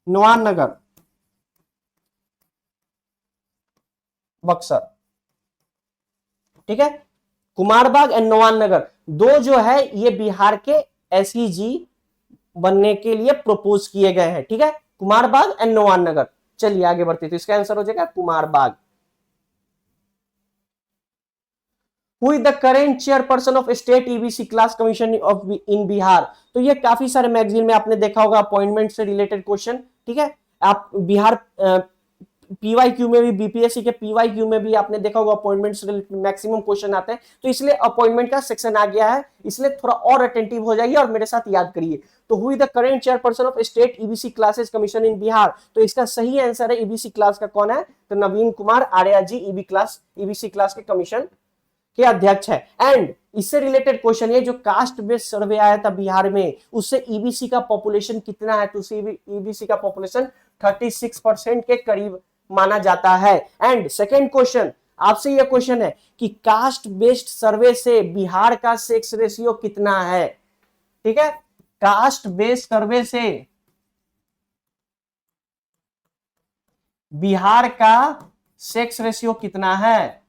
नवान नगर बक्सर, ठीक है। कुमारबाग एंड नवान नगर 2 जो है ये बिहार के एसईजी बनने के लिए प्रपोज किए गए हैं, ठीक है, कुमार बाग एंड नवान नगर। चलिए आगे बढ़ते, तो इसका आंसर हो जाएगा कुमार बाग। Who is the current chairperson of state EBC class commission of in Bihar? तो ये काफी सारे मैगजीन में आपने देखा होगा, अपॉइंटमेंट से रिलेटेड क्वेश्चन, ठीक है। आप बिहार पीवाईक्यू में भी, बीपीएससी के पीवाईक्यू में भी आपने देखा होगा अपॉइंटमेंट से रिलेटेड मैक्सिमम क्वेश्चन आते हैं, तो इसलिए अपॉइंटमेंट का सेक्शन आ गया है, इसलिए थोड़ा और अटेंटिव हो जाइए और मेरे साथ याद करिए। तो who is the current chairperson of state EBC classes commission इन बिहार? तो इसका सही आंसर है ईबीसी क्लास का कौन है? तो नवीन कुमार आर्या जी ईबीसी क्लास के कमीशन के अध्यक्ष है। एंड इससे रिलेटेड क्वेश्चन ये जो कास्ट बेस्ड सर्वे आया था बिहार में, उससे ईबीसी का पॉपुलेशन कितना है? तो ईबीसी का पॉपुलेशन 36% के करीब माना जाता है। एंड सेकेंड क्वेश्चन, आपसे यह क्वेश्चन है कि कास्ट बेस्ड सर्वे से बिहार का सेक्स रेशियो कितना है? ठीक है, कास्ट बेस्ड सर्वे से बिहार का सेक्स रेशियो कितना है?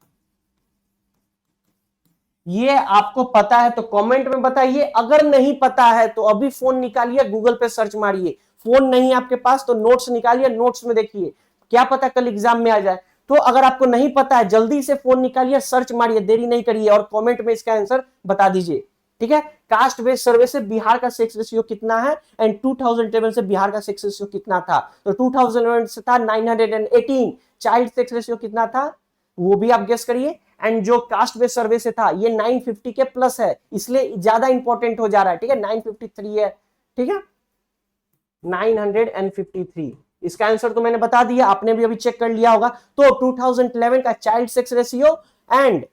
ये आपको पता है तो कमेंट में बताइए, अगर नहीं पता है तो अभी फोन निकालिए, गूगल पे सर्च मारिए। फोन नहीं है आपके पास तो नोट्स निकालिए, नोट्स में देखिए, क्या पता कल एग्जाम में आ जाए। तो अगर आपको नहीं पता है जल्दी से फोन निकालिए, सर्च मारिए, देरी नहीं करिए और कमेंट में इसका आंसर बता दीजिए, ठीक है। कास्ट बेस्ड सर्वे से बिहार का सेक्स रेशियो कितना है एंड 2011 से बिहार का सेक्स रेशियो कितना था? तो 2011 से था 918। चाइल्ड सेक्स रेशियो कितना था वो भी आप गेस करिए। एंड जो कास्ट बेस्ड सर्वे से था ये 950 के प्लस है, इसलिए ज्यादा इंपॉर्टेंट हो जा रहा है, ठीक है। 953 है, ठीक है, 953। इसका आंसर तो मैंने बता दिया, आपने भी अभी चेक कर लिया होगा। तो 2011 का child sex ratio and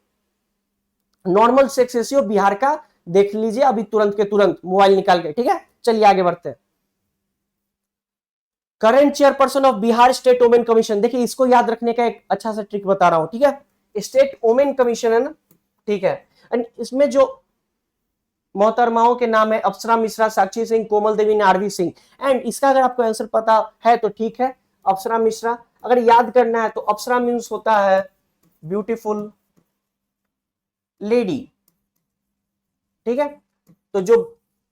normal sex ratio Bihar का देख लीजिए अभी तुरंत के तुरंत मोबाइल निकाल के, ठीक है। चलिए आगे बढ़ते हैं। Current chairperson of Bihar state women commission, देखिए इसको याद रखने का एक अच्छा सा ट्रिक बता रहा हूं, ठीक है। स्टेट वुमेन कमीशन है ना, ठीक है। एंड इसमें जो मोहतरमाओं के नाम है अप्सरा मिश्रा, साक्षी सिंह, कोमल देवी, नारवी सिंह। एंड इसका अगर आपको आंसर पता है तो ठीक है, अप्सरा मिश्रा। अगर याद करना है तो अप्सरा मीन्स होता है ब्यूटीफुल लेडी, ठीक है। तो जो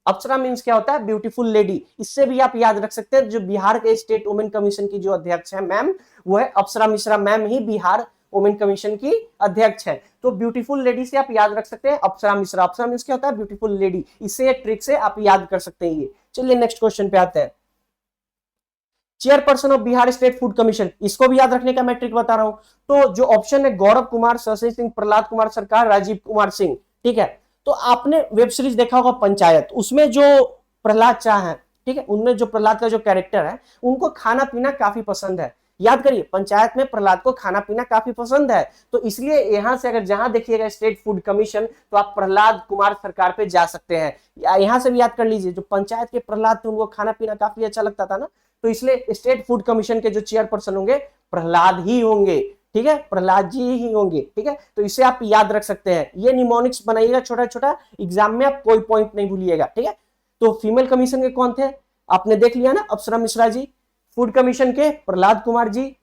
अप्सरा मीन्स क्या होता है? Beautiful lady. इससे भी आप याद रख सकते हैं जो बिहार के स्टेट वुमेन कमीशन की जो अध्यक्ष है मैम, वो है अप्सरा मिश्रा मैम ही बिहार वुमेन कमीशन की अध्यक्ष है। तो ब्यूटीफुल लेडी से आप याद रख सकते हैं अप्सरा मिश्रा। अप्सरा मीन्स क्या होता है? Beautiful lady. इससे एक ट्रिक से आप याद कर सकते हैं ये। चलिए नेक्स्ट क्वेश्चन पे आते हैं। Chairperson of Bihar state food commission, इसको भी याद रखने का मैं ट्रिक बता रहा हूं। तो जो ऑप्शन है गौरव कुमार, शशि सिंह, प्रहलाद कुमार सरकार, राजीव कुमार सिंह, ठीक है। तो आपने वेब सीरीज देखा होगा पंचायत, उसमें जो प्रहलाद चाह है, ठीक है, उनमें जो प्रहलाद का जो कैरेक्टर है उनको खाना पीना काफी पसंद है। याद करिए पंचायत में प्रहलाद को खाना पीना काफी पसंद है, तो इसलिए यहां से अगर जहां देखिएगा स्टेट फूड कमीशन तो आप प्रहलाद कुमार सरकार पे जा सकते हैं। यहां से भी याद कर लीजिए जो पंचायत के प्रहलाद थे उनको खाना पीना काफी अच्छा लगता था ना, तो इसलिए स्टेट फूड कमीशन के जो चेयरपर्सन होंगे प्रहलाद ही होंगे, ठीक है, प्रहलाद जी ही होंगे, ठीक है। तो इसे आप याद रख सकते हैं। ये निमोनिक्स बनाइएगा छोटा छोटा, एग्जाम में आप कोई पॉइंट नहीं भूलिएगा, ठीक है। तो फीमेल कमीशन के कौन थे आपने देख लिया ना, अप्सरा मिश्रा जी। फूड कमीशन के प्रहलाद कुमार जी।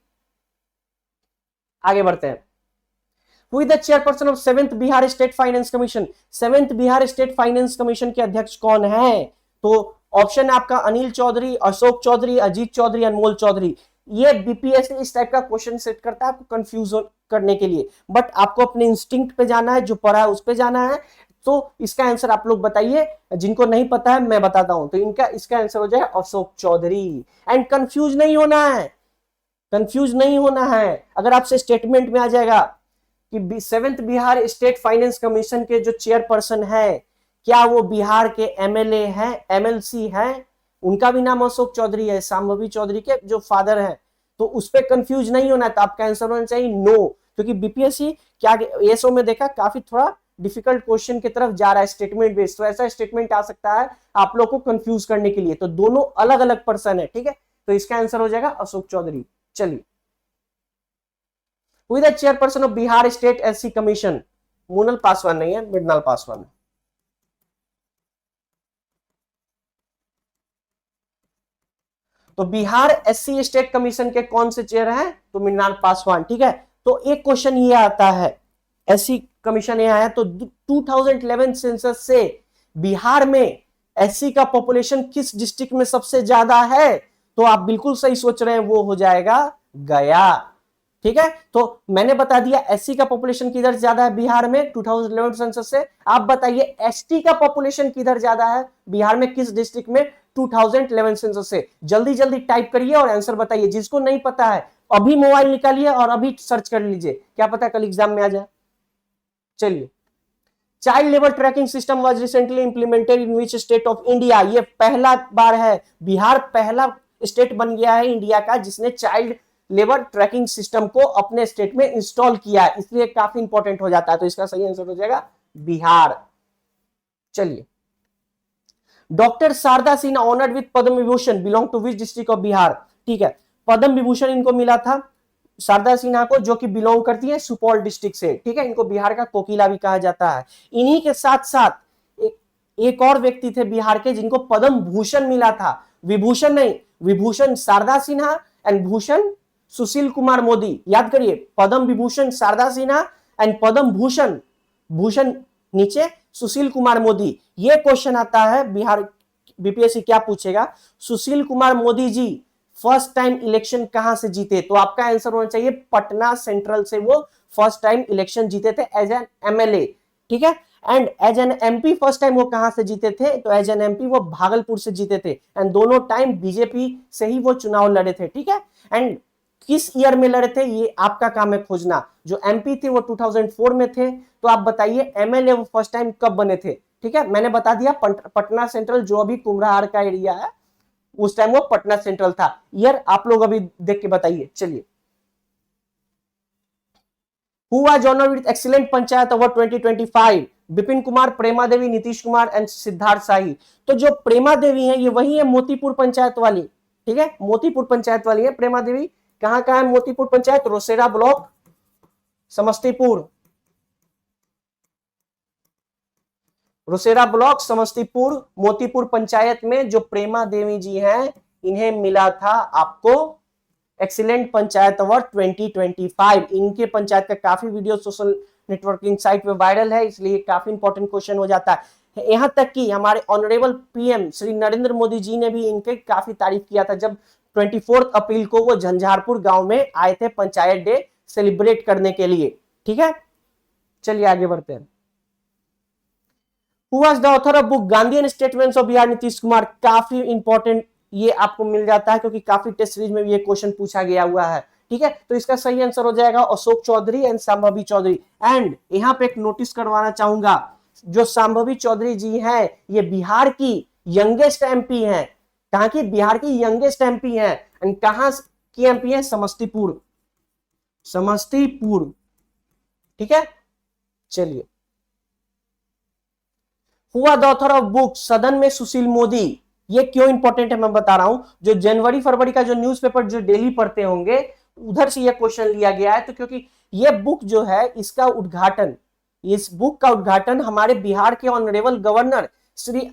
आगे बढ़ते हैं। Who is the chairperson of 7th Bihar state finance commission? 7th Bihar state finance commission के अध्यक्ष कौन है? तो ऑप्शन है आपका अनिल चौधरी, अशोक चौधरी, अजीत चौधरी, अनमोल चौधरी। ये बीपीएससी इस टाइप का क्वेश्चन सेट करता है आपको कंफ्यूज करने के लिए, बट आपको अपने इंस्टिंक्ट पे जाना है, जो पढ़ा है उस पे जाना है। तो इसका आंसर आप लोग बताइए, जिनको नहीं पता है मैं बताता हूं। तो इसका आंसर हो जाए अशोक चौधरी। एंड कंफ्यूज नहीं होना है, कंफ्यूज नहीं होना है। अगर आपसे स्टेटमेंट में आ जाएगा कि 7th Bihar state finance commission के जो चेयरपर्सन है क्या वो बिहार के एमएलए हैं, एमएलसी हैं? उनका भी नाम अशोक चौधरी है, शांभवी चौधरी के जो फादर हैं। तो उस पर कंफ्यूज नहीं होना है, तो आपका आंसर होना चाहिए नो, क्योंकि बीपीएससी क्या एसओ में देखा काफी थोड़ा डिफिकल्ट क्वेश्चन की तरफ जा रहा है स्टेटमेंट बेस्ड, तो ऐसा स्टेटमेंट आ सकता है आप लोग को कंफ्यूज करने के लिए। तो दोनों अलग अलग पर्सन है, ठीक है। तो इसका आंसर हो जाएगा अशोक चौधरी। चलिए, who is the chairperson of Bihar state SC commission? Monal Paswan नहीं है, मृणाल पासवान है। तो बिहार एससी स्टेट कमीशन के कौन से चेयर हैं? तो मृणाल पासवान, ठीक है। तो एक क्वेश्चन ये आता है, एससी कमीशन ये आया तो 2011 सेंसस से बिहार में एससी का पॉपुलेशन किस डिस्ट्रिक्ट में सबसे ज्यादा है? तो आप बिल्कुल सही सोच रहे हैं, वो हो जाएगा गया। ठीक है, तो मैंने बता दिया एससी का पॉपुलेशन किधर ज्यादा है बिहार में 2011 सेंसस से। आप बताइए एसटी का पॉपुलेशन किधर ज्यादा है बिहार में, किस डिस्ट्रिक्ट में 2011 सेंसस से? जल्दी जल्दी टाइप करिए और आंसर बताइए। जिसको नहीं पता है अभी मोबाइल निकालिए और अभी सर्च कर लीजिए, क्या पता कल एग्जाम में आ जाए। चलिए, child labour tracking system was recently implemented in which state of India? ये पहला बार है, बिहार पहला स्टेट बन गया है इंडिया का जिसने चाइल्ड लेबर ट्रैकिंग सिस्टम को अपने स्टेट में इंस्टॉल किया है, इसलिए काफी इंपॉर्टेंट हो जाता है। तो इसका सही आंसर हो जाएगा बिहार। चलिए, doctor Sharda Sinha honoured with Padma Vibhushan belong to which district of Bihar? ठीक है, पद्म विभूषण इनको मिला था शारदा सिन्हा को, जो कि बिलोंग करती है सुपौल डिस्ट्रिक्ट से। ठीक है, इनको बिहार का कोकिला भी कहा जाता है। इन्हीं के साथ साथ एक और व्यक्ति थे बिहार के जिनको पद्म भूषण मिला था, विभूषण नहीं, विभूषण शारदा सिन्हा एंड भूषण सुशील कुमार मोदी। याद करिए, पद्म विभूषण शारदा सिन्हा एंड पद्म भूषण, भूषण नीचे सुशील कुमार मोदी। ये क्वेश्चन आता है बिहार बीपीएससी क्या पूछेगा, Sushil Kumar Modi ji first time election कहां से जीते? तो आपका आंसर होना चाहिए पटना सेंट्रल से वो फर्स्ट टाइम इलेक्शन जीते थे एज एन एमएलए। ठीक है, and as an MP first time वो कहां से जीते थे? तो एज एन एमपी वो भागलपुर से जीते थे, एंड दोनों टाइम बीजेपी से ही वो चुनाव लड़े थे। ठीक है, एंड किस ईयर में लड़े थे ये आपका काम है खोजना। जो एमपी थे वो 2004 में थे, तो आप बताइए एमएलए वो फर्स्ट टाइम कब बने थे? ठीक है, मैंने बता दिया पटना सेंट्रल, जो अभी कुम्हरार का एरिया है, उस टाइम वो पटना सेंट्रल था। ईयर आप लोग अभी देख के बताइए। चलिए, who was honoured with excellent panchayat award 2025? Vipin Kumar, Prema Devi, Nitish Kumar and Siddharth Shahi. तो जो प्रेमा देवी है ये वही है मोतीपुर पंचायत वाली। ठीक है, मोतीपुर पंचायत वाली है प्रेमा देवी। कहां कहां है मोतीपुर पंचायत? रोसेरा ब्लॉक, समस्तीपुर, रोसेरा ब्लॉक, समस्तीपुर, मोतीपुर पंचायत में जो प्रेमा देवी जी हैं इन्हें मिला था आपको एक्सीलेंट पंचायत अवार्ड 2025। इनके पंचायत का काफी वीडियो सोशल नेटवर्किंग साइट पे वायरल है, इसलिए काफी इंपॉर्टेंट क्वेश्चन हो जाता है। यहां तक कि हमारे ऑनरेबल पीएम श्री नरेंद्र मोदी जी ने भी इनके काफी तारीफ किया था जब 24 अप्रैल को वो झंझारपुर गांव में आए थे पंचायत डे सेलिब्रेट करने के लिए। ठीक है, चलिए आगे बढ़ते हैं। Who was the author of book Gandhian statements of Bihar? Nitish Kumar. काफी इंपॉर्टेंट ये आपको मिल जाता है क्योंकि काफी टेस्ट सीरीज में भी ये क्वेश्चन पूछा गया हुआ है। ठीक है, तो इसका सही आंसर हो जाएगा अशोक चौधरी एंड संभवी चौधरी। एंड यहाँ पे एक नोटिस करवाना चाहूंगा, जो संभवी चौधरी जी हैं ये बिहार की यंगेस्ट एमपी हैं। कहां की? बिहार की यंगेस्ट एमपी हैं। एंड कहां की एमपी है? समस्तीपुर, समस्तीपुर। ठीक है, चलिए, हुआ द ऑथर ऑफ बुक सदन में सुशील मोदी। ये क्यों इंपॉर्टेंट है मैं बता रहा हूं। जो जनवरी फरवरी का जो न्यूज़पेपर जो डेली पढ़ते होंगे उधर से ये क्वेश्चन लिया गया है। तो क्योंकि ये बुक जो है इसका उद्घाटन, इस बुक का उद्घाटन हमारे बिहार के ऑनरेबल गवर्नर श्री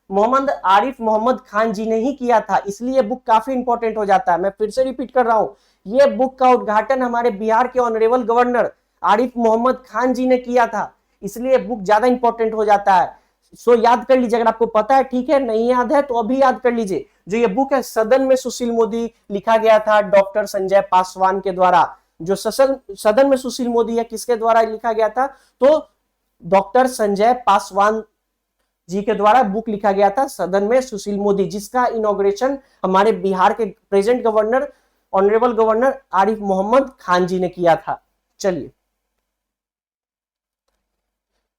मोहम्मद आरिफ मोहम्मद खान जी ने ही किया था, इसलिए बुक काफी इंपॉर्टेंट हो जाता है। मैं फिर से रिपीट कर रहा हूं, ये बुक का उद्घाटन हमारे बिहार के ऑनरेबल गवर्नर आरिफ मोहम्मद खान जी ने किया था, इसलिए बुक ज्यादा इंपॉर्टेंट हो जाता है। सो याद कर लीजिए, अगर आपको पता है ठीक है, नहीं याद है तो अभी याद कर लीजिए। जो ये बुक है सदन में सुशील मोदी लिखा गया था डॉक्टर संजय पासवान के द्वारा। जो सदन में सुशील मोदी है किसके द्वारा लिखा गया था? तो डॉक्टर संजय पासवान जी के द्वारा बुक लिखा गया था सदन में सुशील मोदी, जिसका इनॉग्रेशन हमारे बिहार के present governor honourable governor Arif Mohammad Khan ji ने किया था। चलिए,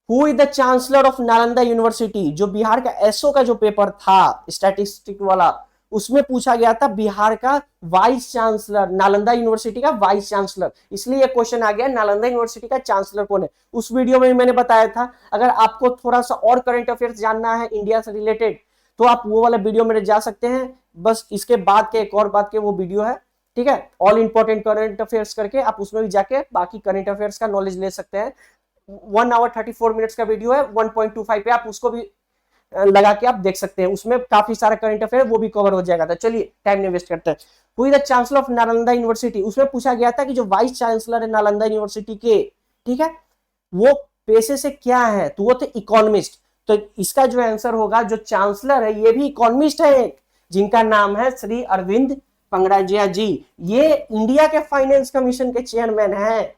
who is the chancellor of Nalanda university? जो बिहार का एसओ का जो पेपर था स्टैटिस्टिक वाला, उसमें पूछा गया था बिहार का वाइस चांसलर, नालंदा यूनिवर्सिटी का वाइस चांसलर, इसलिए क्वेश्चन आ गया नालंदा यूनिवर्सिटी का चांसलर कौन है। उस वीडियो में मैंने बताया था, अगर आपको थोड़ा सा और करंट अफेयर्स जानना है इंडिया से रिलेटेड तो आप वो वाला वीडियो मेरे जा सकते हैं। बस इसके बाद के एक और बात के वो वीडियो है, ठीक है, ऑल इंपॉर्टेंट करंट अफेयर्स करके आप उसमें भी जाके बाकी करंट अफेयर्स का नॉलेज ले सकते हैं। 1 आवर 34 मिनट्स का वीडियो है 1.25 पे, आप उसको भी लगा के आप देख सकते हैं, उसमें काफी सारा करंट अफेयर वो भी कवर हो जाएगा। तो चलिए टाइम नहीं वेस्ट करते हैं। Who is the chancellor of Nalanda university? उसमें पूछा गया था कि जो वाइस चांसलर है नालंदा यूनिवर्सिटी के, ठीक है, वो पेशे से क्या है? तो वो थे इकोनॉमिस्ट। तो इसका जो आंसर होगा, जो चांसलर है ये भी इकोनॉमिस्ट है एक, जिनका नाम है श्री अरविंद पंगराजिया जी। ये इंडिया के फाइनेंस कमीशन के चेयरमैन हैं,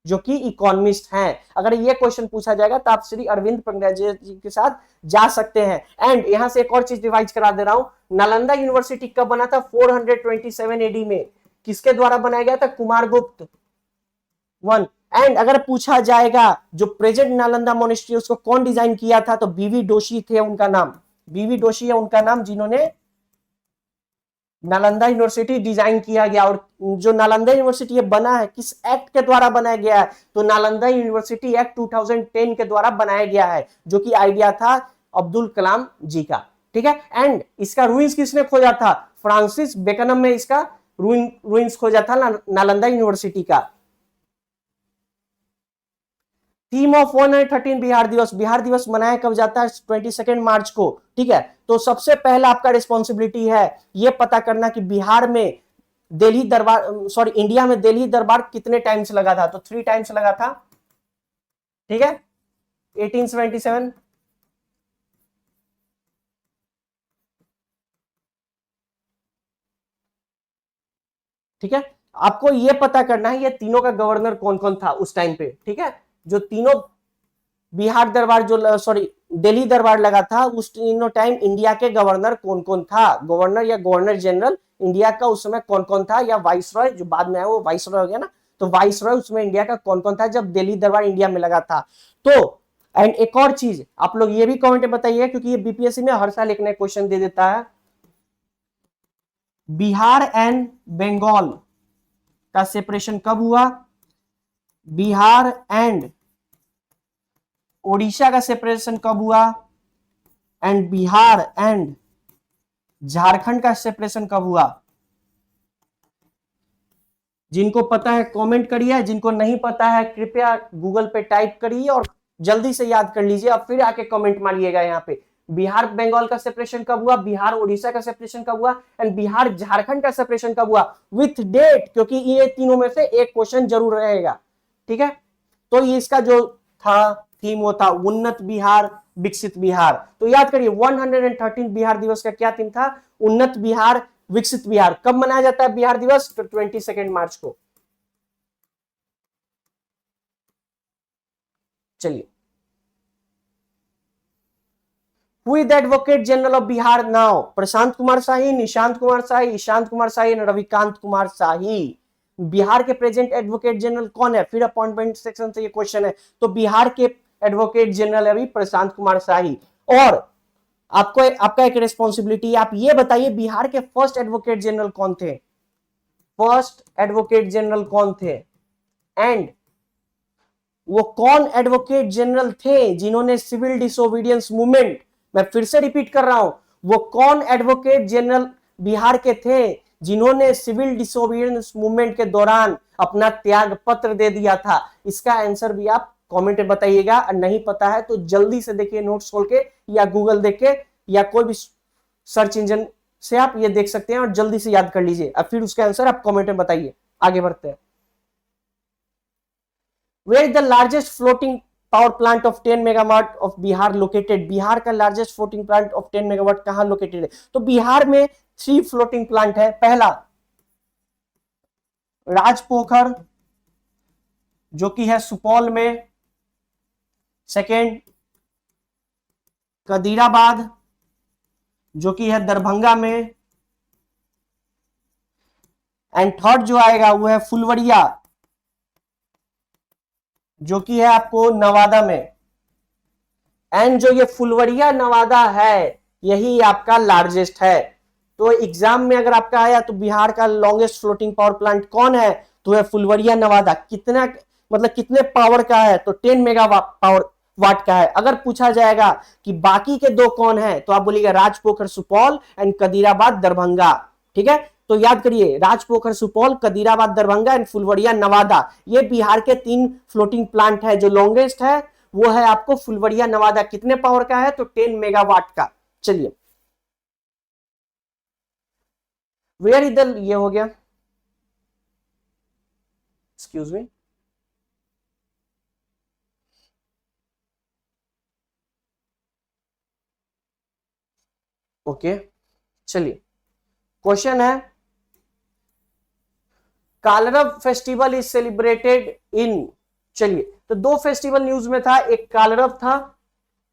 जो कि इकोनॉमिस्ट हैं। अगर ये क्वेश्चन पूछा जाएगा तो आप श्री अरविंद पंगराजिया जी के साथ जा सकते हैं। एंड यहां से एक और चीज रिवाइज करा दे रहा हूं, नालंदा यूनिवर्सिटी कब बना था? 427 एडी में। किसके द्वारा बनाया गया था? कुमारगुप्त वन। एंड अगर पूछा जाएगा जो प्रेजेंट नालंदा मोनेस्ट्री उसको कौन डिजाइन किया था, तो बीवी डोशी थे उनका नाम, बीवी डोशी है उनका नाम, जिन्होंने नालंदा यूनिवर्सिटी डिजाइन किया गया। और जो नालंदा यूनिवर्सिटी ये बना है किस एक्ट के द्वारा बनाया गया है? तो नालंदा यूनिवर्सिटी एक्ट 2010 के द्वारा बनाया गया है, जो कि आइडिया था अब्दुल कलाम जी का। ठीक है। एंड इसका रूइंस किसने खोजा था? फ्रांसिस बेकनम में इसका रूइंस खोजा था नालंदा यूनिवर्सिटी का। थीम ऑफ 113 बिहार दिवस, बिहार दिवस मनाया कब जाता है? 22 मार्च को। ठीक है। तो सबसे पहला आपका रिस्पॉन्सिबिलिटी है यह पता करना कि बिहार में दिल्ली दरबार, सॉरी इंडिया में दिल्ली दरबार कितने टाइम्स लगा था? तो 3 टाइम्स लगा था। ठीक है। 1877, ठीक है। आपको यह पता करना है ये तीनों का गवर्नर कौन कौन था उस टाइम पे। ठीक है। जो तीनों बिहार दरबार, जो सॉरी दिल्ली दरबार लगा था, उस तीनों टाइम इंडिया के गवर्नर कौन कौन था? गवर्नर या गवर्नर जनरल इंडिया का उस समय कौन कौन था? या वाइसरॉय, जो बाद में आया वो वाइसरॉय हो गया ना, तो वाइसरॉय उसमें इंडिया का कौन कौन था जब दिल्ली दरबार इंडिया में लगा था? तो एंड एक और चीज आप लोग ये भी कमेंट में बताइए, क्योंकि ये बीपीएससी में हर साल एक नया क्वेश्चन दे देता है। बिहार एंड बंगाल का सेपरेशन कब हुआ? बिहार एंड ओडिशा का सेपरेशन कब हुआ? एंड बिहार एंड झारखंड का सेपरेशन कब हुआ? जिनको पता है कमेंट करिए, जिनको नहीं पता है कृपया गूगल पे टाइप करिए और जल्दी से याद कर लीजिए, और फिर आके कमेंट मारिएगा यहाँ पे। बिहार बंगाल का सेपरेशन कब हुआ? बिहार ओडिशा का सेपरेशन कब हुआ? एंड बिहार झारखंड का सेपरेशन कब हुआ? विथ डेट, क्योंकि ये तीनों में से एक क्वेश्चन जरूर रहेगा। ठीक है। तो ये इसका जो था थीम वो था उन्नत बिहार विकसित बिहार। तो याद करिए 113 बिहार दिवस का क्या थीम था? उन्नत बिहार विकसित बिहार। कब मनाया जाता है बिहार दिवस? 22 मार्च को। चलिए, who is the advocate general of Bihar now? Prashant Kumar Shahi, Nishant Kumar Shahi, Ishant Kumar Shahi, Ravikant Kumar Shahi. Bihar के प्रेजेंट एडवोकेट जनरल कौन है? फिर अपॉइंटमेंट सेक्शन से ये क्वेश्चन है, तो बिहार के एडवोकेट जनरल है अभी प्रशांत कुमार शाही। और आपको आपका एक रिस्पॉन्सिबिलिटी, आप ये बताइए बिहार के फर्स्ट एडवोकेट जनरल कौन थे? फर्स्ट एडवोकेट जनरल कौन थे? एंड वो कौन एडवोकेट जनरल थे जिन्होंने सिविल डिसोबीडियंस मूवमेंट, मैं फिर से रिपीट कर रहा हूं, वो कौन एडवोकेट जनरल बिहार के थे जिन्होंने सिविल डिसोबीडियंस मूवमेंट के दौरान अपना त्याग पत्र दे दिया था? इसका आंसर भी आप कमेंट में बताइएगा। और नहीं पता है तो जल्दी से देखिए नोट्स खोल के, या गूगल देख के, या कोई भी सर्च इंजन से आप ये देख सकते हैं और जल्दी से याद कर लीजिए। अब फिर उसका आंसर आप कमेंट में बताइए। आगे बढ़ते हैं। Where is the largest floating power plant of 10 megawatt of Bihar located? Bihar का largest floating plant of 10 megawatt कहां लोकेटेड है? तो बिहार में 3 फ्लोटिंग प्लांट है। पहला राजपोखर, जो कि है सुपौल में। सेकेंड कदीराबाद, जो कि है दरभंगा में। एंड थर्ड जो आएगा वो है फुलवरिया, जो कि है आपको नवादा में। एंड जो ये फुलवरिया नवादा है यही आपका लार्जेस्ट है। तो एग्जाम में अगर आपका आया तो बिहार का लॉन्गेस्ट फ्लोटिंग पावर प्लांट कौन है? तो है फुलवरिया नवादा। कितना, मतलब कितने पावर का है? तो 10 मेगा पावर वाट का है। अगर पूछा जाएगा कि बाकी के दो कौन है, तो आप बोलिएगा राजपोखर सुपौल एंड कदीराबाद दरभंगा। ठीक है। तो याद करिए राजपोखर सुपौल, कदीराबाद दरभंगा एंड फुलवरिया नवादा, ये बिहार के 3 फ्लोटिंग प्लांट है। जो लॉन्गेस्ट है वो है आपको फुलवरिया नवादा। कितने पावर का है? तो 10 मेगावाट का। चलिए, वेयर इधर ये हो गया, एक्सक्यूज मी। ओके, चलिए क्वेश्चन है, कालरब फेस्टिवल इज सेलिब्रेटेड इन, चलिए तो दो फेस्टिवल न्यूज में था, एक कालरब था,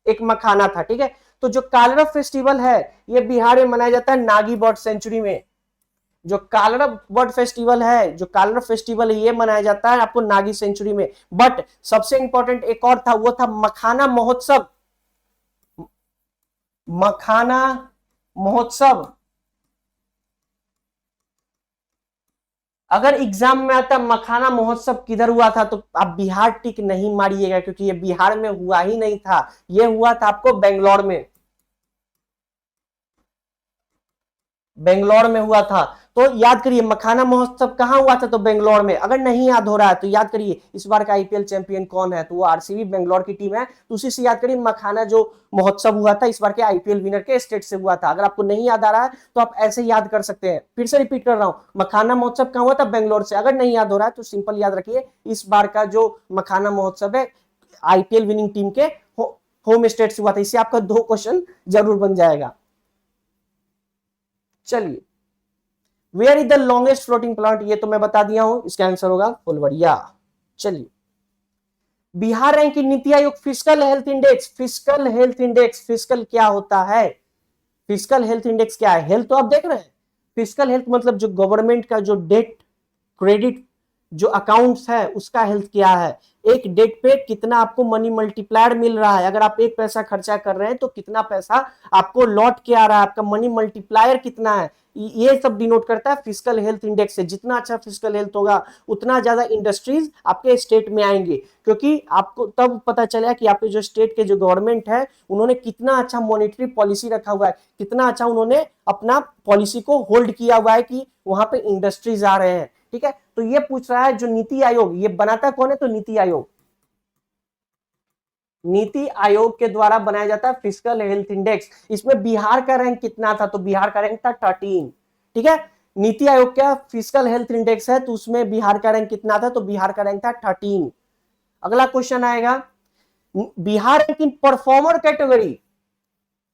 एक मखाना था, ठीक है। तो जो कालरब फेस्टिवल है ये बिहार में मनाया जाता है नागी बर्ड सेंचुरी में। जो कालरब बर्ड फेस्टिवल है, जो कालरब फेस्टिवल है ये मनाया जाता है आपको नागी सेंचुरी में। बट सबसे इंपॉर्टेंट एक और था, वो था मखाना महोत्सव। मखाना महोत्सव अगर एग्जाम में आता मखाना महोत्सव किधर हुआ था तो आप बिहार टिक नहीं मारिएगा, क्योंकि ये बिहार में हुआ ही नहीं था, ये हुआ था आपको बेंगलोर में, बेंगलोर में हुआ था। तो याद करिए मखाना महोत्सव कहां हुआ था, तो बेंगलोर में। अगर नहीं याद हो रहा है तो याद करिए इस बार का आईपीएल चैंपियन कौन है, तो वो आरसीबी बेंगलोर की टीम है। तो उसी से याद करिए मखाना जो महोत्सव हुआ था इस बार के आईपीएल विनर के स्टेट से हुआ था। अगर आपको नहीं याद आ रहा है तो आप ऐसे याद कर सकते हैं। फिर से रिपीट कर रहा हूं, मखाना महोत्सव कहां हुआ था, बेंगलोर से। अगर नहीं याद हो रहा है तो सिंपल याद रखिए इस बार का जो मखाना महोत्सव है आईपीएल विनिंग टीम के होम स्टेट से हुआ था। इससे आपका 2 क्वेश्चन जरूर बन जाएगा। चलिए, where is the longest floating plant, ये तो मैं बता दिया हूं, इसका आंसर होगा फुलवरिया। चलिए, बिहार रैंक की NITI Aayog physical health index, physical health index, physical क्या होता है, फिजिकल हेल्थ इंडेक्स क्या है, हेल्थ तो आप देख रहे हैं, फिजिकल हेल्थ मतलब जो गवर्नमेंट का जो डेट क्रेडिट जो अकाउंट्स है उसका हेल्थ क्या है, एक डेट पे कितना आपको मनी मल्टीप्लायर मिल रहा है, अगर आप 1 पैसा खर्चा कर रहे हैं तो कितना पैसा आपको लौट के आ रहा है, आपका मनी मल्टीप्लायर कितना है, ये सब डिनोट करता है फिजिकल हेल्थ इंडेक्स से। जितना अच्छा फिजिकल हेल्थ होगा उतना ज्यादा इंडस्ट्रीज आपके स्टेट में आएंगे, क्योंकि आपको तब पता चलेगा कि आपके जो स्टेट के जो गवर्नमेंट है उन्होंने कितना अच्छा मॉनेटरी पॉलिसी रखा हुआ है, कितना अच्छा उन्होंने अपना पॉलिसी को होल्ड किया हुआ है कि वहां पे इंडस्ट्रीज आ रहे हैं, ठीक है। तो ये पूछ रहा है जो नीति आयोग, ये बनाता कौन है, तो नीति आयोग, नीति आयोग के द्वारा बनाया जाता है फिजिकल हेल्थ इंडेक्स। इसमें बिहार का रैंक कितना था, तो बिहार का रैंक था 13, ठीक है। नीति आयोग का फिजिकल हेल्थ इंडेक्स है तो उसमें बिहार का रैंक कितना था, तो बिहार का रैंक था 13। अगला क्वेश्चन आएगा, Bihar rank in performer category,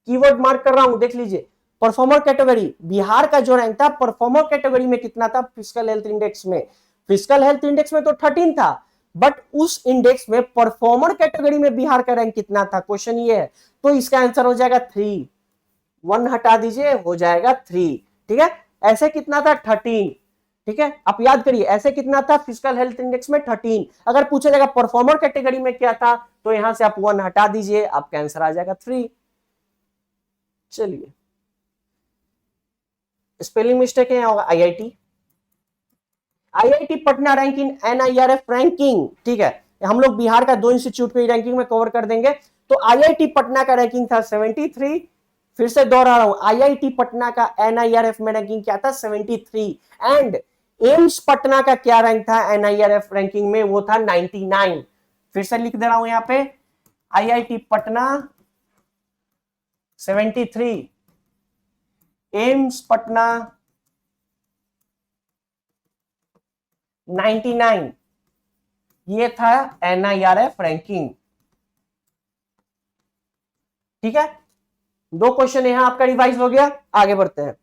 keyword mark कर रहा हूं देख लीजिए, परफॉर्मर कैटेगरी, बिहार का जो रैंक था परफॉर्मर कैटेगरी में कितना था फिजिकल हेल्थ इंडेक्स में, फिजिकल हेल्थ इंडेक्स में तो 13 था, बट उस इंडेक्स में परफॉर्मर कैटेगरी में बिहार का रैंक कितना था, क्वेश्चन ये है। तो इसका आंसर हो जाएगा 3, 1 हटा दीजिए हो जाएगा 3, ठीक है। ऐसे कितना था 13, ठीक है। आप याद करिए ऐसे कितना था फिजिकल हेल्थ इंडेक्स में 13, अगर पूछा जाएगा परफॉर्मर कैटेगरी में क्या था तो यहां से आप 1 हटा दीजिए, आपका आंसर आ जाएगा 3। चलिए, स्पेलिंग मिस्टेक है होगा IIT, IIT Patna ranking NIRF ranking, ठीक है। हम लोग बिहार का 2 इंस्टीट्यूट की रैंकिंग में कवर कर देंगे। तो आईआईटी पटना का रैंकिंग था 73, फिर से दोहरा रहा हूं आईआईटी पटना का एनआईआरएफ में रैंकिंग क्या था 73, एंड एम्स पटना का क्या रैंक था एनआईआरएफ रैंकिंग में, वो था 99। फिर से लिख दे रहा हूं यहां पे, आईआईटी पटना 73, एम्स पटना 99, ये था एनआईआरएफ रैंकिंग, ठीक है। 2 क्वेश्चन यहां आपका रिवाइज हो गया, आगे बढ़ते हैं।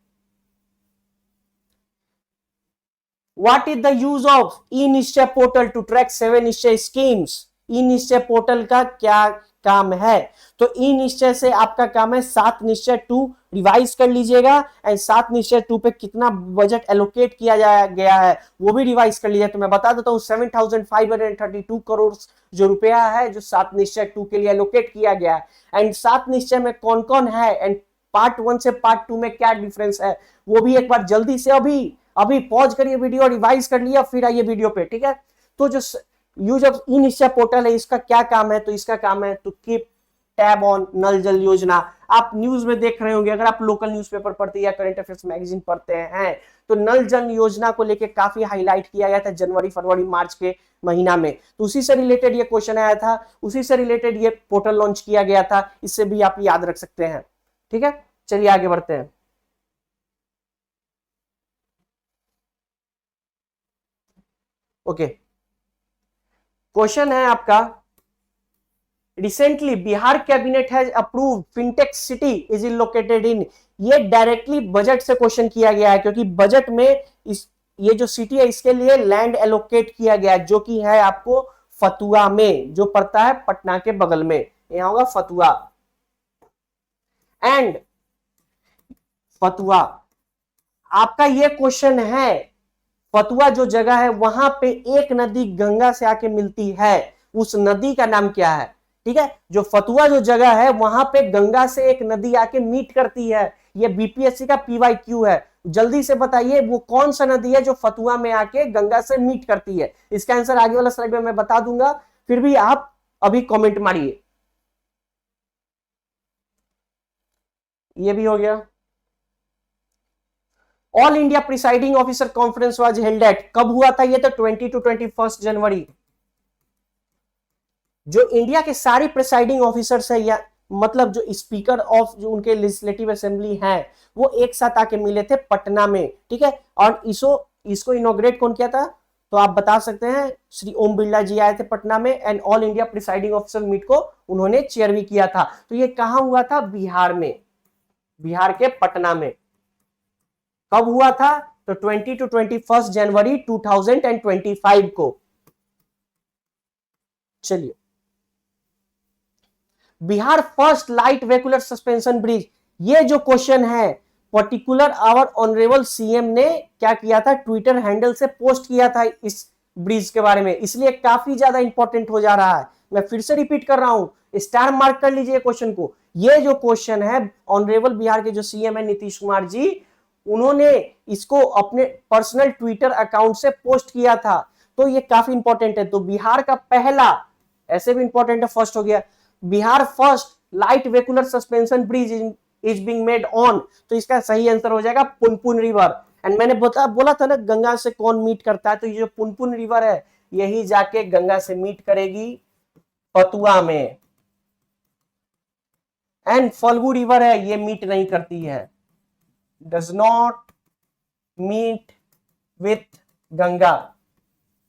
What is the use of e Nishchay portal to track 7 निश्चय स्कीम्स, ई निश्चय पोर्टल का क्या काम है, तो ई निश्चय से आपका काम है 7 निश्चय 2 रिवाइज कर लीजिएगा, एंड 7 निश्चय 2 पे कितना बजट एलोकेट किया गया है वो भी रिवाइज कर लीजिए। तो मैं बता देता हूं 7,532 करोड़ जो रुपया है जो 7 निश्चय 2 के लिए एलोकेट किया गया है, एंड 7 निश्चय में कौन कौन है, एंड पार्ट 1 से पार्ट 2 में क्या डिफरेंस है, वो भी एक बार जल्दी से अभी अभी पॉज करिए वीडियो, रिवाइज कर लिया फिर आइए वीडियो पे, ठीक है। तो जो use of e Nishchay portal है इसका क्या काम है, तो इसका काम है टू कीप टैब ऑन नल जल योजना। आप न्यूज में देख रहे होंगे, अगर आप लोकल न्यूज़पेपर पढ़ते हैं या करंट अफेयर्स मैगजीन पढ़ते हैं तो नल जल योजना को लेकर काफी हाईलाइट किया गया था जनवरी फरवरी मार्च के महीना में, तो उसी से रिलेटेड ये क्वेश्चन आया था, उसी से रिलेटेड ये पोर्टल लॉन्च किया गया था, इससे भी आप याद रख सकते हैं, ठीक है। चलिए आगे बढ़ते हैं। ओके, क्वेश्चन है आपका, recently Bihar cabinet has approved fintech city is located in, ये डायरेक्टली बजट से क्वेश्चन किया गया है, क्योंकि बजट में इस ये जो सिटी है इसके लिए लैंड एलोकेट किया गया है, जो कि है आपको फतुआ में, जो पड़ता है पटना के बगल में, यहां होगा फतुआ। एंड फतुआ आपका ये क्वेश्चन है, फतुआ जो जगह है वहां पे एक नदी गंगा से आके मिलती है, उस नदी का नाम क्या है? ठीक है, जो फतुआ जो जगह है वहां पे गंगा से एक नदी आके मीट करती है, ये बीपीएससी का पीवाईक्यू है। जल्दी से बताइए वो कौन सा नदी है जो फतुआ में आके गंगा से मीट करती है? इसका आंसर आगे वाला स्लाइड में मैं बता दूंगा, फिर भी आप अभी कमेंट मारिए। ये भी हो गया। All India presiding officer conference was held at, कब हुआ था ये? तो 20 to 21 जनवरी। जो इंडिया के सारे प्रिसाइडिंग ऑफिसर्स है, या मतलब जो स्पीकर ऑफ जो उनके लेजिस्लेटिव असेंबली हैं, वो एक साथ आके मिले थे पटना में। ठीक है, और इसको इनॉग्रेट कौन किया था? तो आप बता सकते हैं श्री ओम बिरला जी आए थे पटना में, and all India presiding officer meet को उन्होंने चेयर भी किया था। तो ये कहां हुआ था? बिहार में, बिहार के पटना में। कब हुआ था? तो 20 to 21 जनवरी 2025 को। चलिए, Bihar first light vehicular suspension bridge, ये जो क्वेश्चन है पर्टिकुलर आवर ऑनरेबल सीएम ने क्या किया था? ट्विटर हैंडल से पोस्ट किया था इस ब्रिज के बारे में, इसलिए काफी ज्यादा इंपॉर्टेंट हो जा रहा है। मैं फिर से रिपीट कर रहा हूं, स्टार मार्क कर लीजिए क्वेश्चन को। ये जो क्वेश्चन है ऑनरेबल बिहार के जो सीएम है नीतीश कुमार जी, उन्होंने इसको अपने पर्सनल ट्विटर अकाउंट से पोस्ट किया था, तो ये काफी इंपॉर्टेंट है। तो बिहार का पहला, ऐसे भी इंपॉर्टेंट है, फर्स्ट हो गया, Bihar first light vehicular suspension bridge is being made on, तो इसका सही आंसर हो जाएगा पुनपुन रिवर। एंड मैंने बोला था ना गंगा से कौन मीट करता है, तो ये जो पुनपुन रिवर है यही जाके गंगा से मीट करेगी फतुआ में। एंड फल्गु रिवर है, ये मीट नहीं करती है, does not meet with Ganga.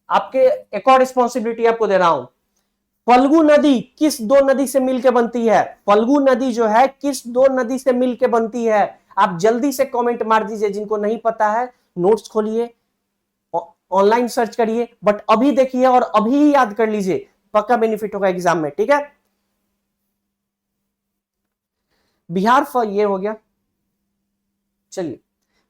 आपके एक और रिस्पॉन्सिबिलिटी आपको दे रहा हूं, फल्गु नदी किस दो नदी से मिलकर बनती है? फल्गु नदी जो है किस दो नदी से मिलकर बनती है? आप जल्दी से कमेंट मार दीजिए, जिनको नहीं पता है नोट्स खोलिए, ऑनलाइन सर्च करिए, बट अभी देखिए और अभी ही याद कर लीजिए, पक्का बेनिफिट होगा एग्जाम में। ठीक है, बिहार ये हो गया। चलिए,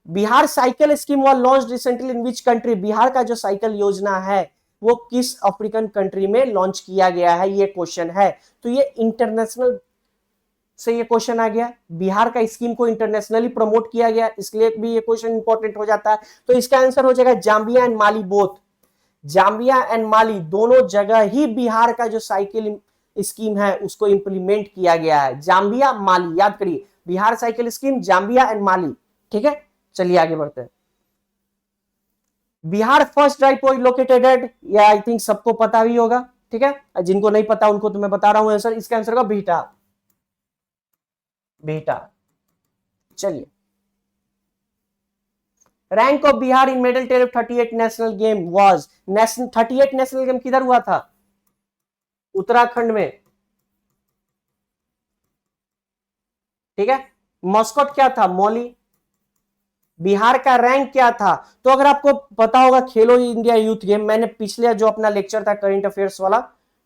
Bihar cycle scheme was launched recently in which country, Bihar का जो साइकिल योजना है वो किस अफ्रीकन कंट्री में लॉन्च किया गया है? ये क्वेश्चन है। तो ये इंटरनेशनल से ये क्वेश्चन आ गया, बिहार का स्कीम को इंटरनेशनली प्रमोट किया गया, इसलिए भी ये क्वेश्चन इंपॉर्टेंट हो जाता है। तो इसका आंसर हो जाएगा Zambia and Mali both, Zambia and Mali दोनों जगह ही बिहार का जो साइकिल स्कीम है उसको इंप्लीमेंट किया गया है। जाम्बिया माली, याद करिए, Bihar cycle scheme, Zambia and Mali. ठीक है, चलिए आगे बढ़ते हैं। Bihar first drive located at, या आई थिंक सबको पता भी होगा। ठीक है, जिनको नहीं पता उनको तो मैं बता रहा हूं आंसर, इसका आंसर होगा बिहटा, बिहटा। चलिए, rank of Bihar in medal tally 38 national game was, 38 national game किधर हुआ था? उत्तराखंड में। ठीक है, मस्कट क्या था? मौली। बिहार का रैंक क्या था? तो अगर आपको पता होगा खेलो इंडिया यूथ गेम, मैंने पिछले जो अपना लेक्चर था करंट अफेयर्स वाला,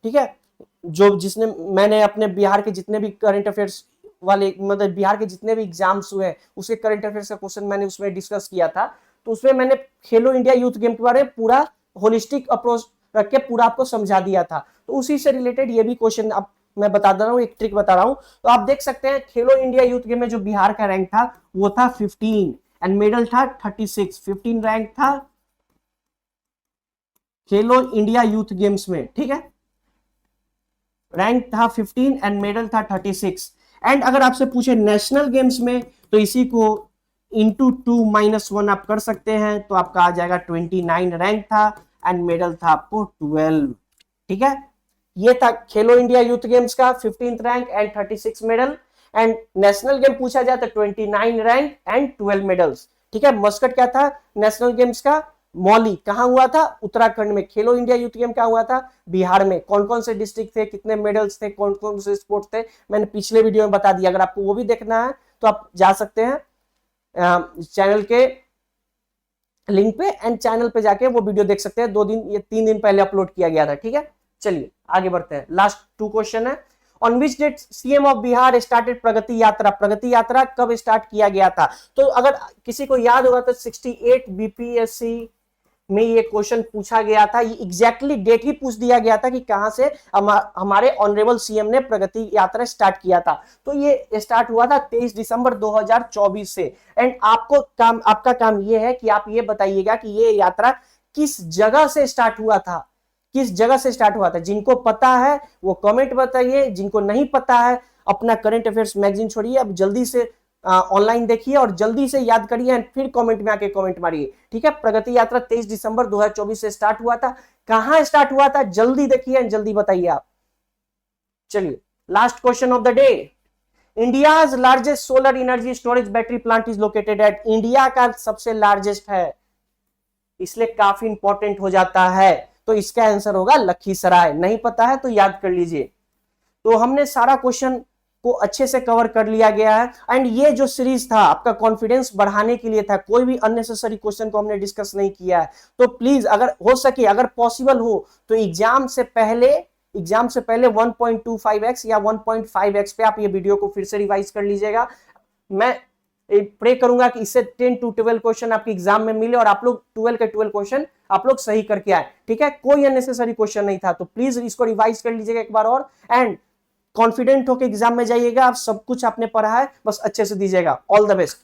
ठीक है, जो जिसने मैंने अपने बिहार के जितने भी करंट अफेयर्स वाले, मतलब बिहार के जितने भी एग्जाम्स हुए उसके करंट अफेयर्स का क्वेश्चन मैंने उसमें डिस्कस किया था। तो उसमें मैंने खेलो इंडिया यूथ गेम के बारे में पूरा होलिस्टिक अप्रोच रख के पूरा आपको समझा दिया था। तो उसी से रिलेटेड ये भी क्वेश्चन अब मैं बता दे रहा हूँ, एक ट्रिक बता रहा हूँ। तो आप देख सकते हैं खेलो इंडिया यूथ गेम में जो बिहार का रैंक था वो था 15 एंड मेडल था 36। 15 रैंक था खेलो इंडिया यूथ गेम्स में। ठीक है, रैंक था 15 एंड मेडल था 36। एंड अगर आपसे पूछे नेशनल गेम्स में, तो इसी को इंटू 2 - 1 आप कर सकते हैं, तो आपका आ जाएगा 29 रैंक था एंड मेडल था आपको 12। ठीक है, ये था खेलो इंडिया यूथ गेम्स का 15th rank and 36 medal. And national game पूछा जाए तो 29 रैंक एंड 12 मेडल्स। ठीक है, मस्कट क्या था नेशनल गेम्स का? मौली कहाँ हुआ था? उत्तराखंड में। खेलो इंडिया यूथ गेम कहाँ हुआ था? बिहार में। कौन कौन से डिस्ट्रिक्ट थे, कितने मेडल्स थे, कौन कौन से स्पोर्ट्स थे, मैंने पिछले वीडियो में बता दिया। अगर आपको वो भी देखना है तो आप जा सकते हैं चैनल के लिंक पे एंड चैनल पे जाके वो वीडियो देख सकते हैं। 3 दिन पहले अपलोड किया गया था। ठीक है, चलिए आगे बढ़ते हैं। लास्ट 2 क्वेश्चन है। On which date CM of Bihar started Pragati Yatra? Pragati यात्रा कब स्टार्ट किया गया था? तो अगर किसी को याद होगा तो 68 बीपीएससी में ये क्वेश्चन पूछा गया था। ये एग्जैक्टली डेट ही पूछ दिया गया था कि कहां से हमारे ऑनरेबल सीएम ने प्रगति यात्रा स्टार्ट किया था। तो ये स्टार्ट हुआ था 23 दिसंबर 2024 से। एंड आपका काम ये है कि आप ये बताइएगा कि ये यात्रा किस जगह से स्टार्ट हुआ था, किस जगह से स्टार्ट हुआ था। जिनको पता है वो कमेंट बताइए, जिनको नहीं पता है अपना करंट अफेयर्स मैगजीन छोड़िए, अब जल्दी से ऑनलाइन देखिए और जल्दी से याद करिए एंड फिर कमेंट में आके कमेंट मारिए। ठीक है, प्रगति यात्रा 23 दिसंबर 2024 से स्टार्ट हुआ था। कहां स्टार्ट हुआ था जल्दी देखिए एंड जल्दी बताइए आप। चलिए last question of the day. India's largest solar energy storage battery plant is located at? India का सबसे लार्जेस्ट है, इसलिए काफी इंपॉर्टेंट हो जाता है। तो इसका आंसर होगा लखीसराय। नहीं पता है तो याद कर लीजिए। तो हमने सारा क्वेश्चन को अच्छे से कवर कर लिया गया है। एंड ये जो सीरीज था आपका कॉन्फिडेंस बढ़ाने के लिए था, कोई भी अननेसेसरी क्वेश्चन को हमने डिस्कस नहीं किया है। तो प्लीज अगर हो सके, अगर पॉसिबल हो तो एग्जाम से पहले 1.25x या 1.5x पे आप ये वीडियो को फिर से रिवाइज कर लीजिएगा। मैं प्रे करूंगा कि इससे 10 to 12 क्वेश्चन आपके एग्जाम में मिले और आप लोग 12 के 12 क्वेश्चन आप लोग सही करके आए। ठीक है, कोई अननेसेसरी क्वेश्चन नहीं था। तो प्लीज इसको रिवाइज कर लीजिएगा एक बार और एंड कॉन्फिडेंट होकर एग्जाम में जाइएगा। आप सब कुछ आपने पढ़ा है, बस अच्छे से दीजिएगा। All the best.